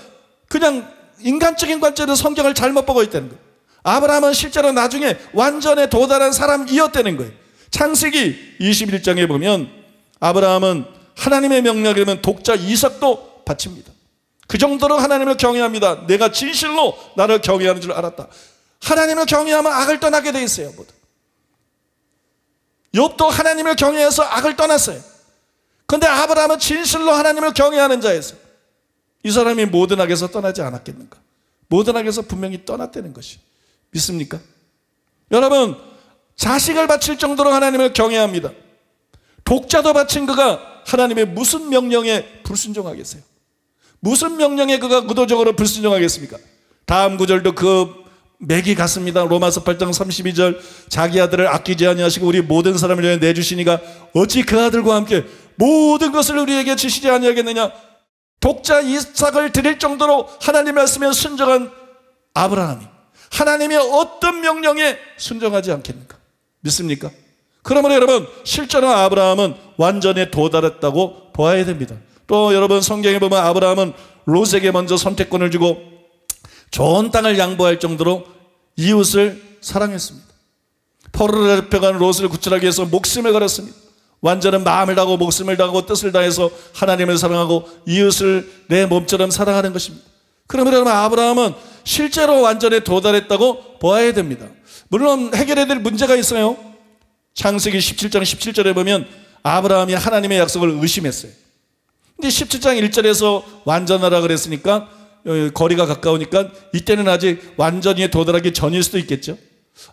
그냥 인간적인 관점에서 성경을 잘못 보고 있다는 거예요. 아브라함은 실제로 나중에 완전에 도달한 사람이었다는 거예요. 창세기 21장에 보면 아브라함은 하나님의 명령에 의하면 독자 이삭도 바칩니다. 그 정도로 하나님을 경외합니다. 내가 진실로 나를 경외하는 줄 알았다. 하나님을 경외하면 악을 떠나게 돼 있어요. 욥도 하나님을 경외해서 악을 떠났어요. 그런데 아브라함은 진실로 하나님을 경외하는 자였어요. 이 사람이 모든 악에서 떠나지 않았겠는가? 모든 악에서 분명히 떠났다는 것이 믿습니까? 여러분, 자식을 바칠 정도로 하나님을 경외합니다. 독자도 바친 그가 하나님의 무슨 명령에 불순종하겠어요? 무슨 명령에 그가 의도적으로 불순종하겠습니까? 다음 구절도 그 맥이 같습니다. 로마서 8장 32절 자기 아들을 아끼지 아니하시고 우리 모든 사람을 위해 내주시니가 어찌 그 아들과 함께 모든 것을 우리에게 주시지 아니하겠느냐. 독자 이삭을 드릴 정도로 하나님 말씀에 순종한 아브라함이 하나님의 어떤 명령에 순종하지 않겠는가? 믿습니까? 그러므로 여러분, 실제로 아브라함은 완전에 도달했다고 보아야 됩니다. 또 여러분, 성경에 보면 아브라함은 롯에게 먼저 선택권을 주고 좋은 땅을 양보할 정도로 이웃을 사랑했습니다. 포로로 잡혀간 롯을 구출하기 위해서 목숨을 걸었습니다. 완전한 마음을 다하고 목숨을 다하고 뜻을 다해서 하나님을 사랑하고 이웃을 내 몸처럼 사랑하는 것입니다. 그러면 아브라함은 실제로 완전에 도달했다고 보아야 됩니다. 물론 해결해야 될 문제가 있어요. 창세기 17장 17절에 보면 아브라함이 하나님의 약속을 의심했어요. 근데 17장 1절에서 완전하라 그랬으니까 거리가 가까우니까 이때는 아직 완전히 도달하기 전일 수도 있겠죠.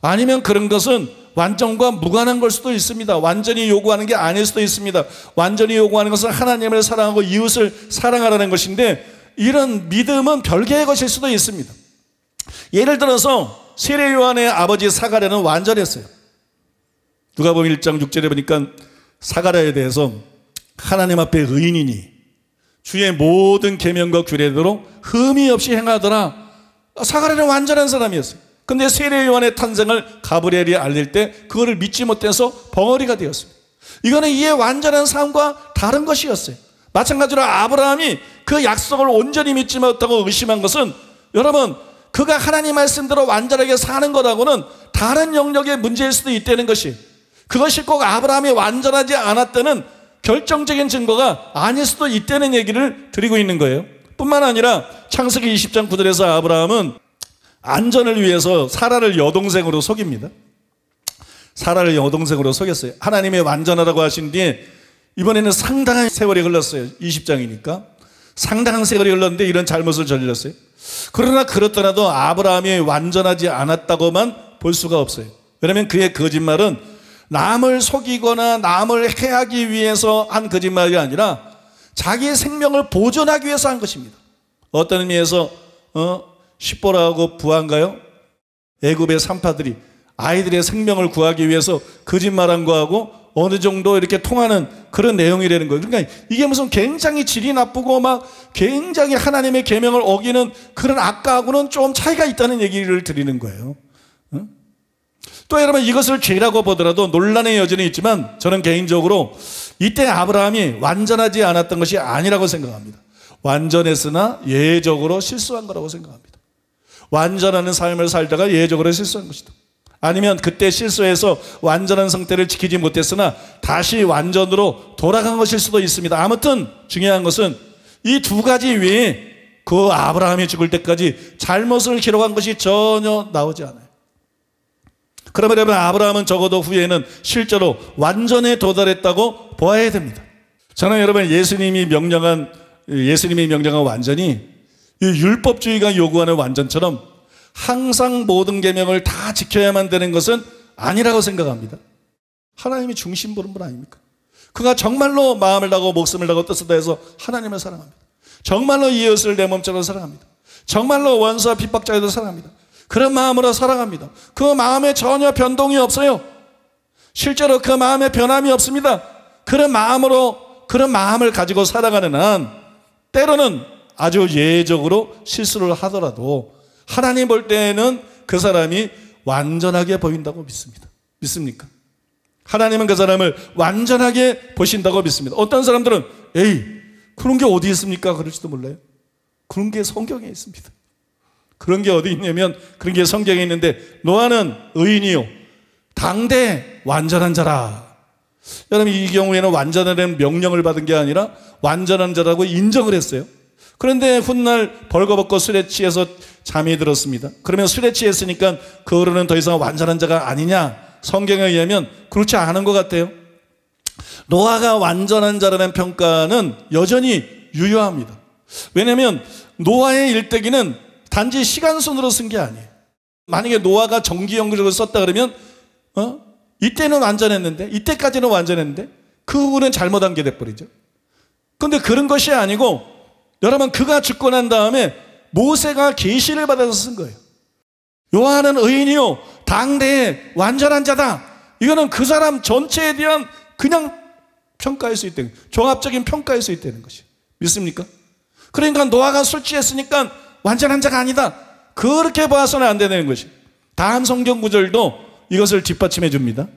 아니면 그런 것은 완전과 무관한 걸 수도 있습니다. 완전히 요구하는 게 아닐 수도 있습니다. 완전히 요구하는 것은 하나님을 사랑하고 이웃을 사랑하라는 것인데 이런 믿음은 별개의 것일 수도 있습니다. 예를 들어서 세례 요한의 아버지 사가랴는 완전했어요. 누가복음 1장 6절에 보니까 사가랴에 대해서 하나님 앞에 의인이니 주의 모든 계명과 규례대로 흠이 없이 행하더라. 사가랴는 완전한 사람이었어요. 근데 세례 요한의 탄생을 가브리엘이 알릴 때 그거를 믿지 못해서 벙어리가 되었습니다. 이거는 이의 완전한 삶과 다른 것이었어요. 마찬가지로 아브라함이 그 약속을 온전히 믿지 못하고 의심한 것은 여러분 그가 하나님 말씀대로 완전하게 사는 것하고는 다른 영역의 문제일 수도 있다는 것이, 그것이 꼭 아브라함이 완전하지 않았다는 결정적인 증거가 아닐 수도 있다는 얘기를 드리고 있는 거예요. 뿐만 아니라 창세기 20장 9절에서 아브라함은 안전을 위해서 사라를 여동생으로 속입니다. 사라를 여동생으로 속였어요. 하나님의 완전하라고 하신 뒤에 이번에는 상당한 세월이 흘렀어요. 20장이니까 상당한 세월이 흘렀는데 이런 잘못을 저질렀어요. 그러나 그렇더라도 아브라함이 완전하지 않았다고만 볼 수가 없어요. 왜냐하면 그의 거짓말은 남을 속이거나 남을 해하기 위해서 한 거짓말이 아니라 자기의 생명을 보존하기 위해서 한 것입니다. 어떤 의미에서 십보라하고 부하인가요? 애굽의 산파들이 아이들의 생명을 구하기 위해서 거짓말한 거하고 어느 정도 이렇게 통하는 그런 내용이라는 거예요. 그러니까 이게 무슨 굉장히 질이 나쁘고 막 굉장히 하나님의 계명을 어기는 그런 악과하고는 좀 차이가 있다는 얘기를 드리는 거예요. 또 여러분 이것을 죄라고 보더라도 논란의 여지는 있지만 저는 개인적으로 이때 아브라함이 완전하지 않았던 것이 아니라고 생각합니다. 완전했으나 예외적으로 실수한 거라고 생각합니다. 완전한 삶을 살다가 예외적으로 실수한 것이다. 아니면 그때 실수해서 완전한 상태를 지키지 못했으나 다시 완전으로 돌아간 것일 수도 있습니다. 아무튼 중요한 것은 이 두 가지 외에 그 아브라함이 죽을 때까지 잘못을 기록한 것이 전혀 나오지 않아요. 그러면 여러분 아브라함은 적어도 후에는 실제로 완전에 도달했다고 보아야 됩니다. 저는 여러분 예수님이 명령한 완전히 이 율법주의가 요구하는 완전처럼 항상 모든 계명을 다 지켜야만 되는 것은 아니라고 생각합니다. 하나님이 중심 보는 분 아닙니까? 그가 정말로 마음을 다하고 목숨을 다하고 뜻을 다해서 하나님을 사랑합니다. 정말로 이웃을 내 몸처럼 사랑합니다. 정말로 원수와 핍박자에도 사랑합니다. 그런 마음으로 사랑합니다. 그 마음에 전혀 변동이 없어요. 실제로 그 마음에 변함이 없습니다. 그런 마음을 가지고 살아가는 한 때로는 아주 예외적으로 실수를 하더라도 하나님 볼 때에는 그 사람이 완전하게 보인다고 믿습니다. 믿습니까? 하나님은 그 사람을 완전하게 보신다고 믿습니다. 어떤 사람들은 에이 그런 게 어디 있습니까? 그럴지도 몰라요. 그런 게 성경에 있습니다. 그런 게 어디 있냐면 그런 게 성경에 있는데 노아는 의인이요 당대 완전한 자라. 여러분 이 경우에는 완전하다는 명령을 받은 게 아니라 완전한 자라고 인정을 했어요. 그런데 훗날 벌거벗고 술에 취해서 잠이 들었습니다. 그러면 술에 취했으니까 그 어른은 더 이상 완전한 자가 아니냐? 성경에 의하면 그렇지 않은 것 같아요. 노아가 완전한 자라는 평가는 여전히 유효합니다. 왜냐하면 노아의 일대기는 단지 시간순으로 쓴 게 아니에요. 만약에 노아가 정기연구적으로 썼다 그러면 이때는 완전했는데 이때까지는 완전했는데 그 후는 잘못한 게 돼버리죠. 그런데 그런 것이 아니고 여러분 그가 죽고 난 다음에 모세가 계시를 받아서 쓴 거예요. 요한은 의인이요 당대의 완전한 자다. 이거는 그 사람 전체에 대한 그냥 평가할 수 있다는 종합적인 평가할 수 있다는 것이에요. 믿습니까? 그러니까 노아가 술 취했으니까 완전한 자가 아니다. 그렇게 봐서는 안 되는 것이. 다음 성경 구절도 이것을 뒷받침해 줍니다.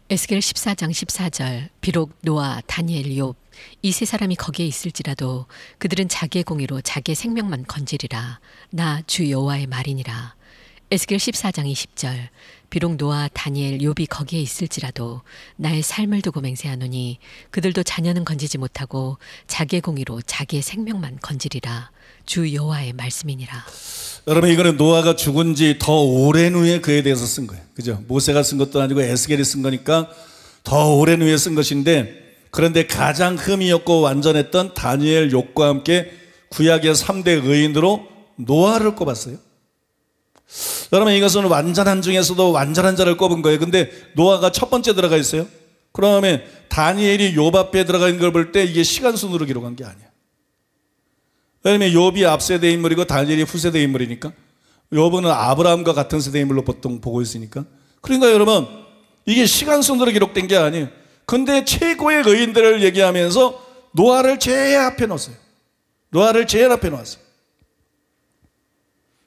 에스겔 14장 14절 비록 노아, 다니엘, 욥 이 세 사람이 거기에 있을지라도 그들은 자기의 공의로 자기의 생명만 건지리라. 나 주 여호와의 말이니라. 에스겔 14장 20절. 비록 노아, 다니엘, 욥이 거기에 있을지라도 나의 삶을 두고 맹세하노니 그들도 자녀는 건지지 못하고 자기의 공의로 자기의 생명만 건지리라. 주 여호와의 말씀이니라. 여러분, 이거는 노아가 죽은 지 더 오랜 후에 그에 대해서 쓴 거예요. 그죠? 모세가 쓴 것도 아니고 에스겔이 쓴 거니까 더 오랜 후에 쓴 것인데, 그런데 가장 흠이 없고 완전했던 다니엘, 욥과 함께 구약의 3대 의인으로 노아를 꼽았어요. 여러분, 이것은 완전한 중에서도 완전한 자를 꼽은 거예요. 근데 노아가 첫 번째 들어가 있어요. 그러면 다니엘이 욥 앞에 들어가 있는 걸 볼 때 이게 시간 순으로 기록한 게 아니야. 왜냐하면 욥이 앞세대 인물이고 다니엘이 후세대 인물이니까. 욥은 아브라함과 같은 세대 인물로 보통 보고 있으니까. 그러니까 여러분, 이게 시간 순으로 기록된 게 아니에요. 근데 최고의 의인들을 얘기하면서 노아를 제일 앞에 놓았어요. 노아를 제일 앞에 놓았어요.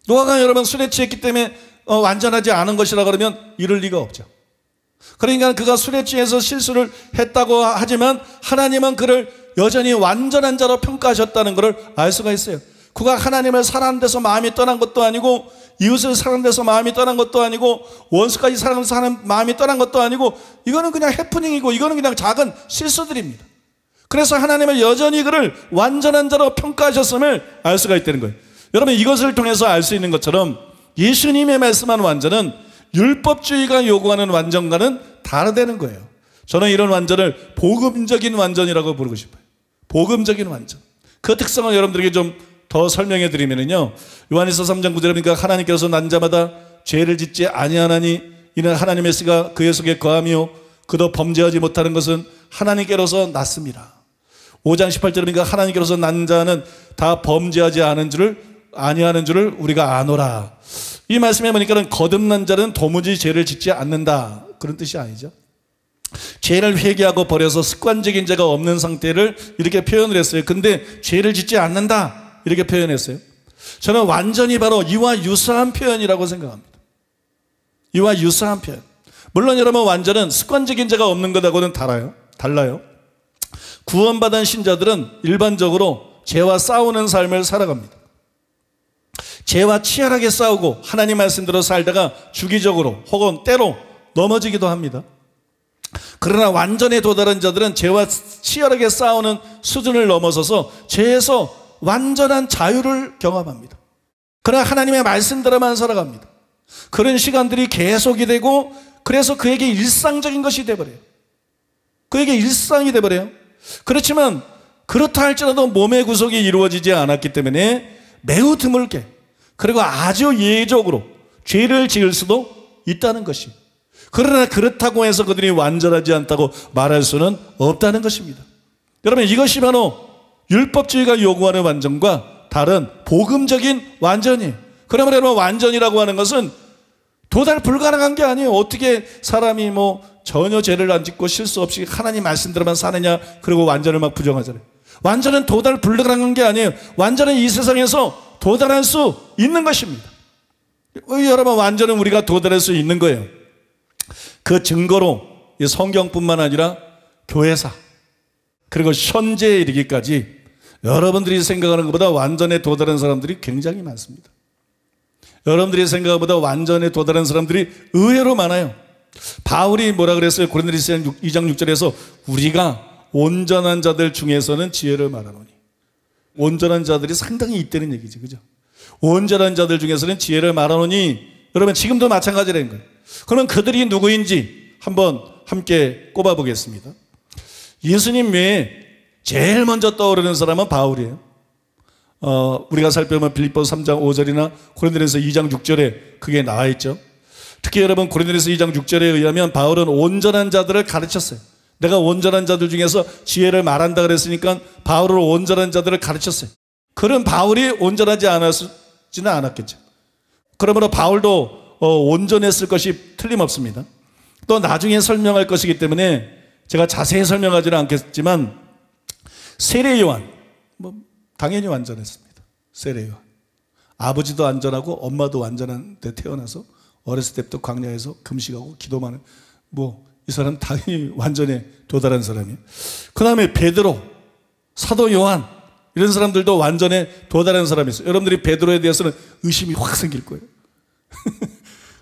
노아가 여러분 술에 취했기 때문에 완전하지 않은 것이라 그러면 이럴 리가 없죠. 그러니까 그가 술에 취해서 실수를 했다고 하지만 하나님은 그를 여전히 완전한 자로 평가하셨다는 것을 알 수가 있어요. 그가 하나님을 사랑하는 데서 마음이 떠난 것도 아니고, 이웃을 사랑하는 데서 마음이 떠난 것도 아니고, 원수까지 사랑하는 마음이 떠난 것도 아니고, 이거는 그냥 해프닝이고 이거는 그냥 작은 실수들입니다. 그래서 하나님은 여전히 그를 완전한 자로 평가하셨음을 알 수가 있다는 거예요. 여러분, 이것을 통해서 알 수 있는 것처럼 예수님의 말씀한 완전은 율법주의가 요구하는 완전과는 다르다는 거예요. 저는 이런 완전을 복음적인 완전이라고 부르고 싶어요. 복음적인 완전. 그 특성을 여러분들에게 좀 더 설명해 드리면요, 요한일서 3장 9절에 보니까 하나님께서 난 자마다 죄를 짓지 아니하나니 이는 하나님의 씨가 그의 속에 거하며 그도 범죄하지 못하는 것은 하나님께로서 났습니다. 5장 18절에 보니까 하나님께로서 난 자는 다 범죄하지 아니하는 줄을 우리가 아노라. 이 말씀에 보니까 거듭난 자는 도무지 죄를 짓지 않는다, 그런 뜻이 아니죠. 죄를 회개하고 버려서 습관적인 죄가 없는 상태를 이렇게 표현을 했어요. 근데 죄를 짓지 않는다 이렇게 표현했어요. 저는 완전히 바로 이와 유사한 표현이라고 생각합니다. 이와 유사한 표현. 물론 여러분, 완전은 습관적인 죄가 없는 것하고는 달라요. 구원받은 신자들은 일반적으로 죄와 싸우는 삶을 살아갑니다. 죄와 치열하게 싸우고 하나님 말씀대로 살다가 주기적으로 혹은 때로 넘어지기도 합니다. 그러나 완전에 도달한 자들은 죄와 치열하게 싸우는 수준을 넘어서서 죄에서 완전한 자유를 경험합니다. 그러나 하나님의 말씀대로만 살아갑니다. 그런 시간들이 계속이 되고, 그래서 그에게 일상적인 것이 되어버려요. 그에게 일상이 되어버려요. 그렇지만 그렇다 할지라도 몸의 구속이 이루어지지 않았기 때문에 매우 드물게, 그리고 아주 예외적으로 죄를 지을 수도 있다는 것이, 그러나 그렇다고 해서 그들이 완전하지 않다고 말할 수는 없다는 것입니다. 여러분, 이것이 바로 율법주의가 요구하는 완전과 다른 복음적인 완전이에요. 그러면 여러분, 완전이라고 하는 것은 도달 불가능한 게 아니에요. 어떻게 사람이 전혀 죄를 안 짓고 실수 없이 하나님 말씀대로만 사느냐, 그리고 완전을 막 부정하잖아요. 완전은 도달 불가능한 게 아니에요. 완전은 이 세상에서 도달할 수 있는 것입니다. 여러분, 완전은 우리가 도달할 수 있는 거예요. 그 증거로 성경뿐만 아니라 교회사, 그리고 현재에 이르기까지 여러분들이 생각하는 것보다 완전에 도달한 사람들이 굉장히 많습니다. 여러분들이 생각하는 것보다 완전에 도달한 사람들이 의외로 많아요. 바울이 뭐라 그랬어요? 고린도서 2장 6절에서 우리가 온전한 자들 중에서는 지혜를 말하노니. 온전한 자들이 상당히 있다는 얘기죠. 그죠? 온전한 자들 중에서는 지혜를 말하노니, 여러분 지금도 마찬가지라는 거예요. 그러면 그들이 누구인지 한번 함께 꼽아보겠습니다. 예수님 외에 제일 먼저 떠오르는 사람은 바울이에요. 우리가 살펴보면 빌립보서 3장 5절이나 고린도서 2장 6절에 그게 나와 있죠. 특히 여러분, 고린도서 2장 6절에 의하면 바울은 온전한 자들을 가르쳤어요. 내가 온전한 자들 중에서 지혜를 말한다 그랬으니까 바울은 온전한 자들을 가르쳤어요. 그럼 바울이 온전하지 않았지는 않았겠죠. 그러므로 바울도 온전했을 것이 틀림없습니다. 또 나중에 설명할 것이기 때문에 제가 자세히 설명하지는 않겠지만, 세례 요한 당연히 완전했습니다. 세례 요한 아버지도 완전하고 엄마도 완전한 데 태어나서 어렸을 때부터 광야에서 금식하고 기도만, 이 사람 당연히 완전에 도달한 사람이에요. 그 다음에 베드로, 사도 요한, 이런 사람들도 완전에 도달한 사람이 있어요. 여러분들이 베드로에 대해서는 의심이 확 생길 거예요.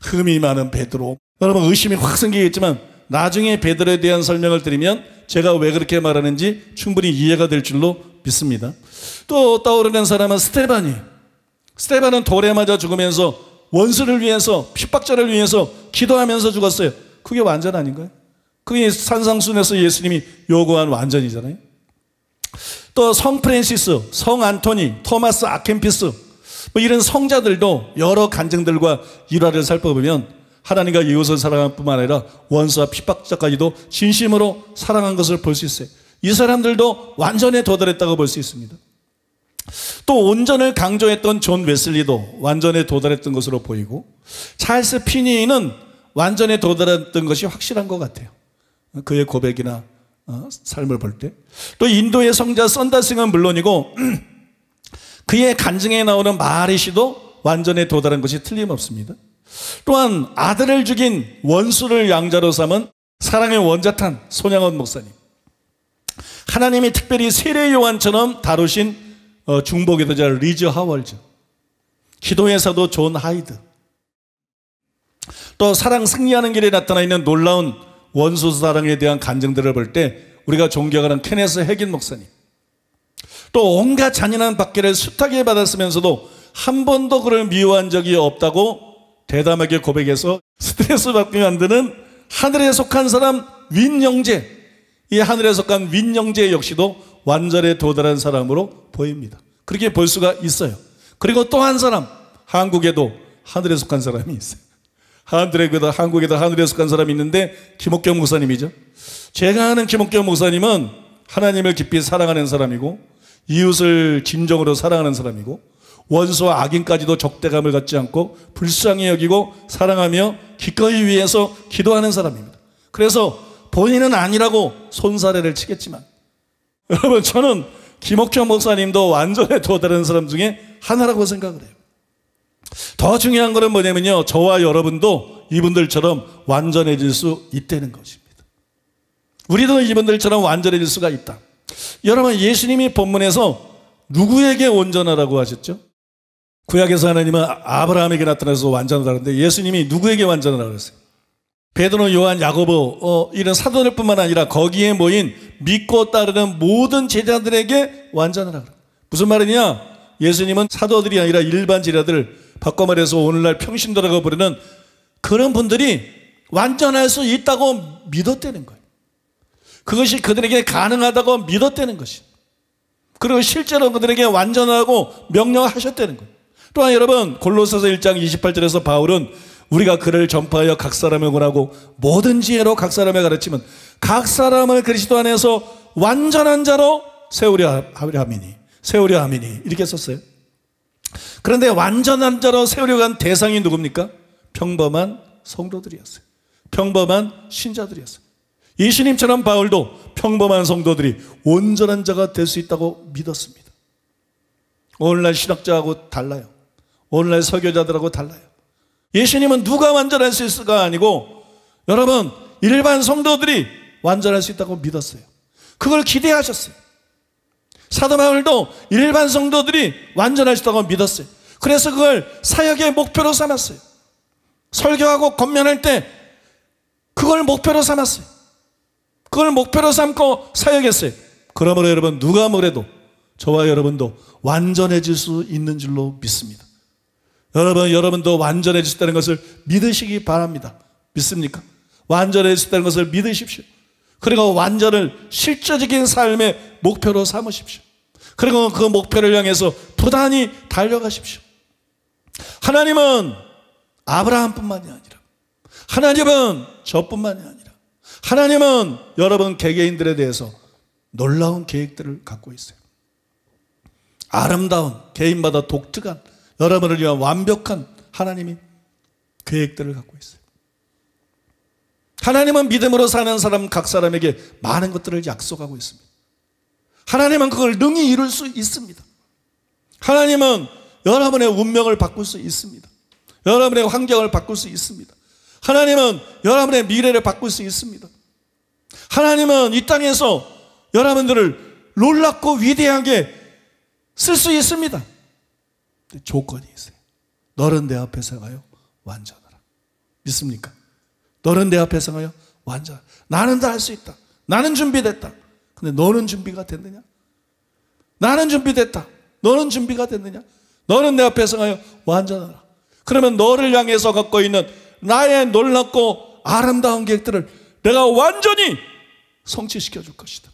흠이 많은 베드로. 여러분 의심이 확 생기겠지만 나중에 베드로에 대한 설명을 드리면 제가 왜 그렇게 말하는지 충분히 이해가 될 줄로 믿습니다. 또 떠오르는 사람은 스데반이에요. 스데반은 돌에 맞아 죽으면서 원수를 위해서, 핍박자를 위해서 기도하면서 죽었어요. 그게 완전 아닌가요? 그게 산상순에서 예수님이 요구한 완전이잖아요. 또 성 프란시스, 성 안토니, 토마스 아켄피스 뭐 이런 성자들도 여러 간증들과 일화를 살펴보면 하나님과 이웃을 사랑할 뿐만 아니라 원수와 핍박자까지도 진심으로 사랑한 것을 볼 수 있어요. 이 사람들도 완전에 도달했다고 볼 수 있습니다. 또 온전을 강조했던 존 웨슬리도 완전에 도달했던 것으로 보이고, 찰스 피니는 완전에 도달했던 것이 확실한 것 같아요. 그의 고백이나 삶을 볼 때. 또 인도의 성자 썬다싱은 물론이고 그의 간증에 나오는 마하리시도 완전에 도달한 것이 틀림없습니다. 또한 아들을 죽인 원수를 양자로 삼은 사랑의 원자탄 손양원 목사님, 하나님이 특별히 세례 요한처럼 다루신 중보기도자 리즈 하월즈, 기도의 사도 존 하이드, 또 사랑 승리하는 길에 나타나 있는 놀라운 원수 사랑에 대한 간증들을 볼 때 우리가 존경하는 케네스 해긴 목사님, 또 온갖 잔인한 박해를 숱하게 받았으면서도 한 번도 그를 미워한 적이 없다고 대담하게 고백해서 스트레스 받게 만드는 하늘에 속한 사람 윈영재, 이 하늘에 속한 윈영재 역시도 완전에 도달한 사람으로 보입니다. 그렇게 볼 수가 있어요. 그리고 또 한 사람, 한국에도 하늘에 속한 사람이 있어요. 한국에도 하늘에 속한 사람이 있는데 김옥경 목사님이죠. 제가 아는 김옥경 목사님은 하나님을 깊이 사랑하는 사람이고, 이웃을 진정으로 사랑하는 사람이고, 원수와 악인까지도 적대감을 갖지 않고 불쌍히 여기고 사랑하며 기꺼이 위해서 기도하는 사람입니다. 그래서 본인은 아니라고 손사래를 치겠지만, 여러분 저는 김옥경 목사님도 완전에 도달한 사람 중에 하나라고 생각을 해요. 더 중요한 것은 뭐냐면요, 저와 여러분도 이분들처럼 완전해질 수 있다는 것입니다. 우리도 이분들처럼 완전해질 수가 있다. 여러분, 예수님이 본문에서 누구에게 온전하라고 하셨죠? 구약에서 하나님은 아브라함에게 나타나서 완전하다는데 예수님이 누구에게 완전하라고 했어요? 베드로, 요한, 야고보 이런 사도들 뿐만 아니라 거기에 모인 믿고 따르는 모든 제자들에게 완전하라고. 무슨 말이냐? 예수님은 사도들이 아니라 일반 제자들, 바꿔 말해서 오늘날 평신도라고 부르는 그런 분들이 완전할 수 있다고 믿었다는 거예요. 그것이 그들에게 가능하다고 믿었다는 것이. 그리고 실제로 그들에게 완전하고 명령하셨다는 거예요. 또한 여러분, 골로새서 1장 28절에서 바울은 우리가 그를 전파하여 각 사람을 권하고 모든 지혜로 각 사람을 가르치면 각 사람을 그리스도 안에서 완전한 자로 세우려 함이니 이렇게 썼어요. 그런데 완전한 자로 세우려고 한 대상이 누굽니까? 평범한 성도들이었어요. 평범한 신자들이었어요. 예수님처럼 바울도 평범한 성도들이 온전한 자가 될 수 있다고 믿었습니다. 오늘날 신학자하고 달라요. 오늘날 설교자들하고 달라요. 예수님은 누가 완전할 수 있을까 아니고, 여러분, 일반 성도들이 완전할 수 있다고 믿었어요. 그걸 기대하셨어요. 사도 바울도 일반 성도들이 완전할 수 있다고 믿었어요. 그래서 그걸 사역의 목표로 삼았어요. 설교하고 권면할 때 그걸 목표로 삼았어요. 그걸 목표로 삼고 사역했어요. 그러므로 여러분, 누가 뭐래도 저와 여러분도 완전해질 수 있는 줄로 믿습니다. 여러분도 완전해질 수 있다는 것을 믿으시기 바랍니다. 믿습니까? 완전해질 수 있다는 것을 믿으십시오. 그리고 완전을 실제적인 삶의 목표로 삼으십시오. 그리고 그 목표를 향해서 부단히 달려가십시오. 하나님은 아브라함뿐만이 아니라, 하나님은 저뿐만이 아니라, 하나님은 여러분 개개인들에 대해서 놀라운 계획들을 갖고 있어요. 아름다운, 개인마다 독특한, 여러분을 위한 완벽한 하나님이 계획들을 갖고 있어요. 하나님은 믿음으로 사는 사람 각 사람에게 많은 것들을 약속하고 있습니다. 하나님은 그걸 능히 이룰 수 있습니다. 하나님은 여러분의 운명을 바꿀 수 있습니다. 여러분의 환경을 바꿀 수 있습니다. 하나님은 여러분의 미래를 바꿀 수 있습니다. 하나님은 이 땅에서 여러분들을 놀랍고 위대하게 쓸 수 있습니다. 조건이 있어요. 너는 내 앞에 서가요 완전하라. 믿습니까? 너는 내 앞에 성하여 완전. 나는 다 할 수 있다. 나는 준비됐다. 근데 너는 준비가 됐느냐? 나는 준비됐다. 너는 준비가 됐느냐? 너는 내 앞에 성하여 완전하라. 그러면 너를 향해서 갖고 있는 나의 놀랍고 아름다운 계획들을 내가 완전히 성취시켜 줄 것이다.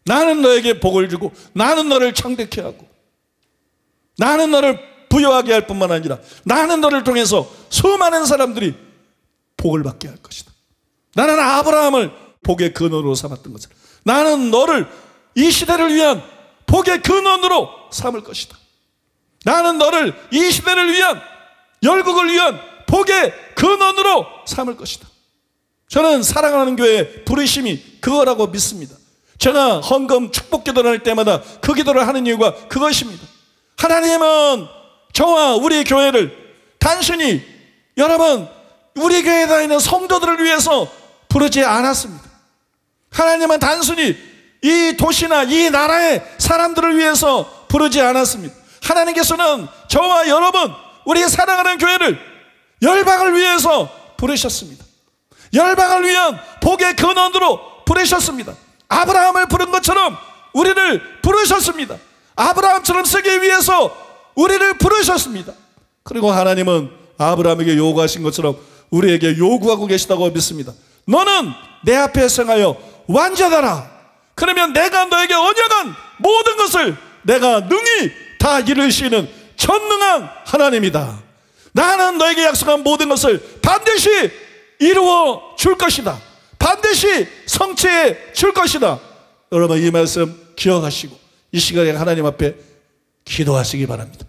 나는 너에게 복을 주고 나는 너를 창대케 하고 나는 너를 부여하게 할 뿐만 아니라 나는 너를 통해서 수많은 사람들이 복을 받게 할 것이다. 나는 아브라함을 복의 근원으로 삼았던 것을 나는 너를 이 시대를 위한 복의 근원으로 삼을 것이다. 나는 너를 이 시대를 위한 열국을 위한 복의 근원으로 삼을 것이다. 저는 사랑하는 교회의 부르심이 그거라고 믿습니다. 제가 헌금 축복 기도를 할 때마다 그 기도를 하는 이유가 그것입니다. 하나님은 저와 우리 교회를 단순히 여러분 우리 교회에 다니는 성도들을 위해서 부르지 않았습니다. 하나님은 단순히 이 도시나 이 나라의 사람들을 위해서 부르지 않았습니다. 하나님께서는 저와 여러분 우리 사랑하는 교회를 열방을 위해서 부르셨습니다. 열방을 위한 복의 근원으로 부르셨습니다. 아브라함을 부른 것처럼 우리를 부르셨습니다. 아브라함처럼 쓰기 위해서 우리를 부르셨습니다. 그리고 하나님은 아브라함에게 요구하신 것처럼 우리에게 요구하고 계시다고 믿습니다. 너는 내 앞에 성하여 완전하라. 그러면 내가 너에게 언약한 모든 것을 내가 능히 다 이룰 수 있는 전능한 하나님이다. 나는 너에게 약속한 모든 것을 반드시 이루어 줄 것이다. 반드시 성취해 줄 것이다. 여러분 이 말씀 기억하시고 이 시간에 하나님 앞에 기도하시기 바랍니다.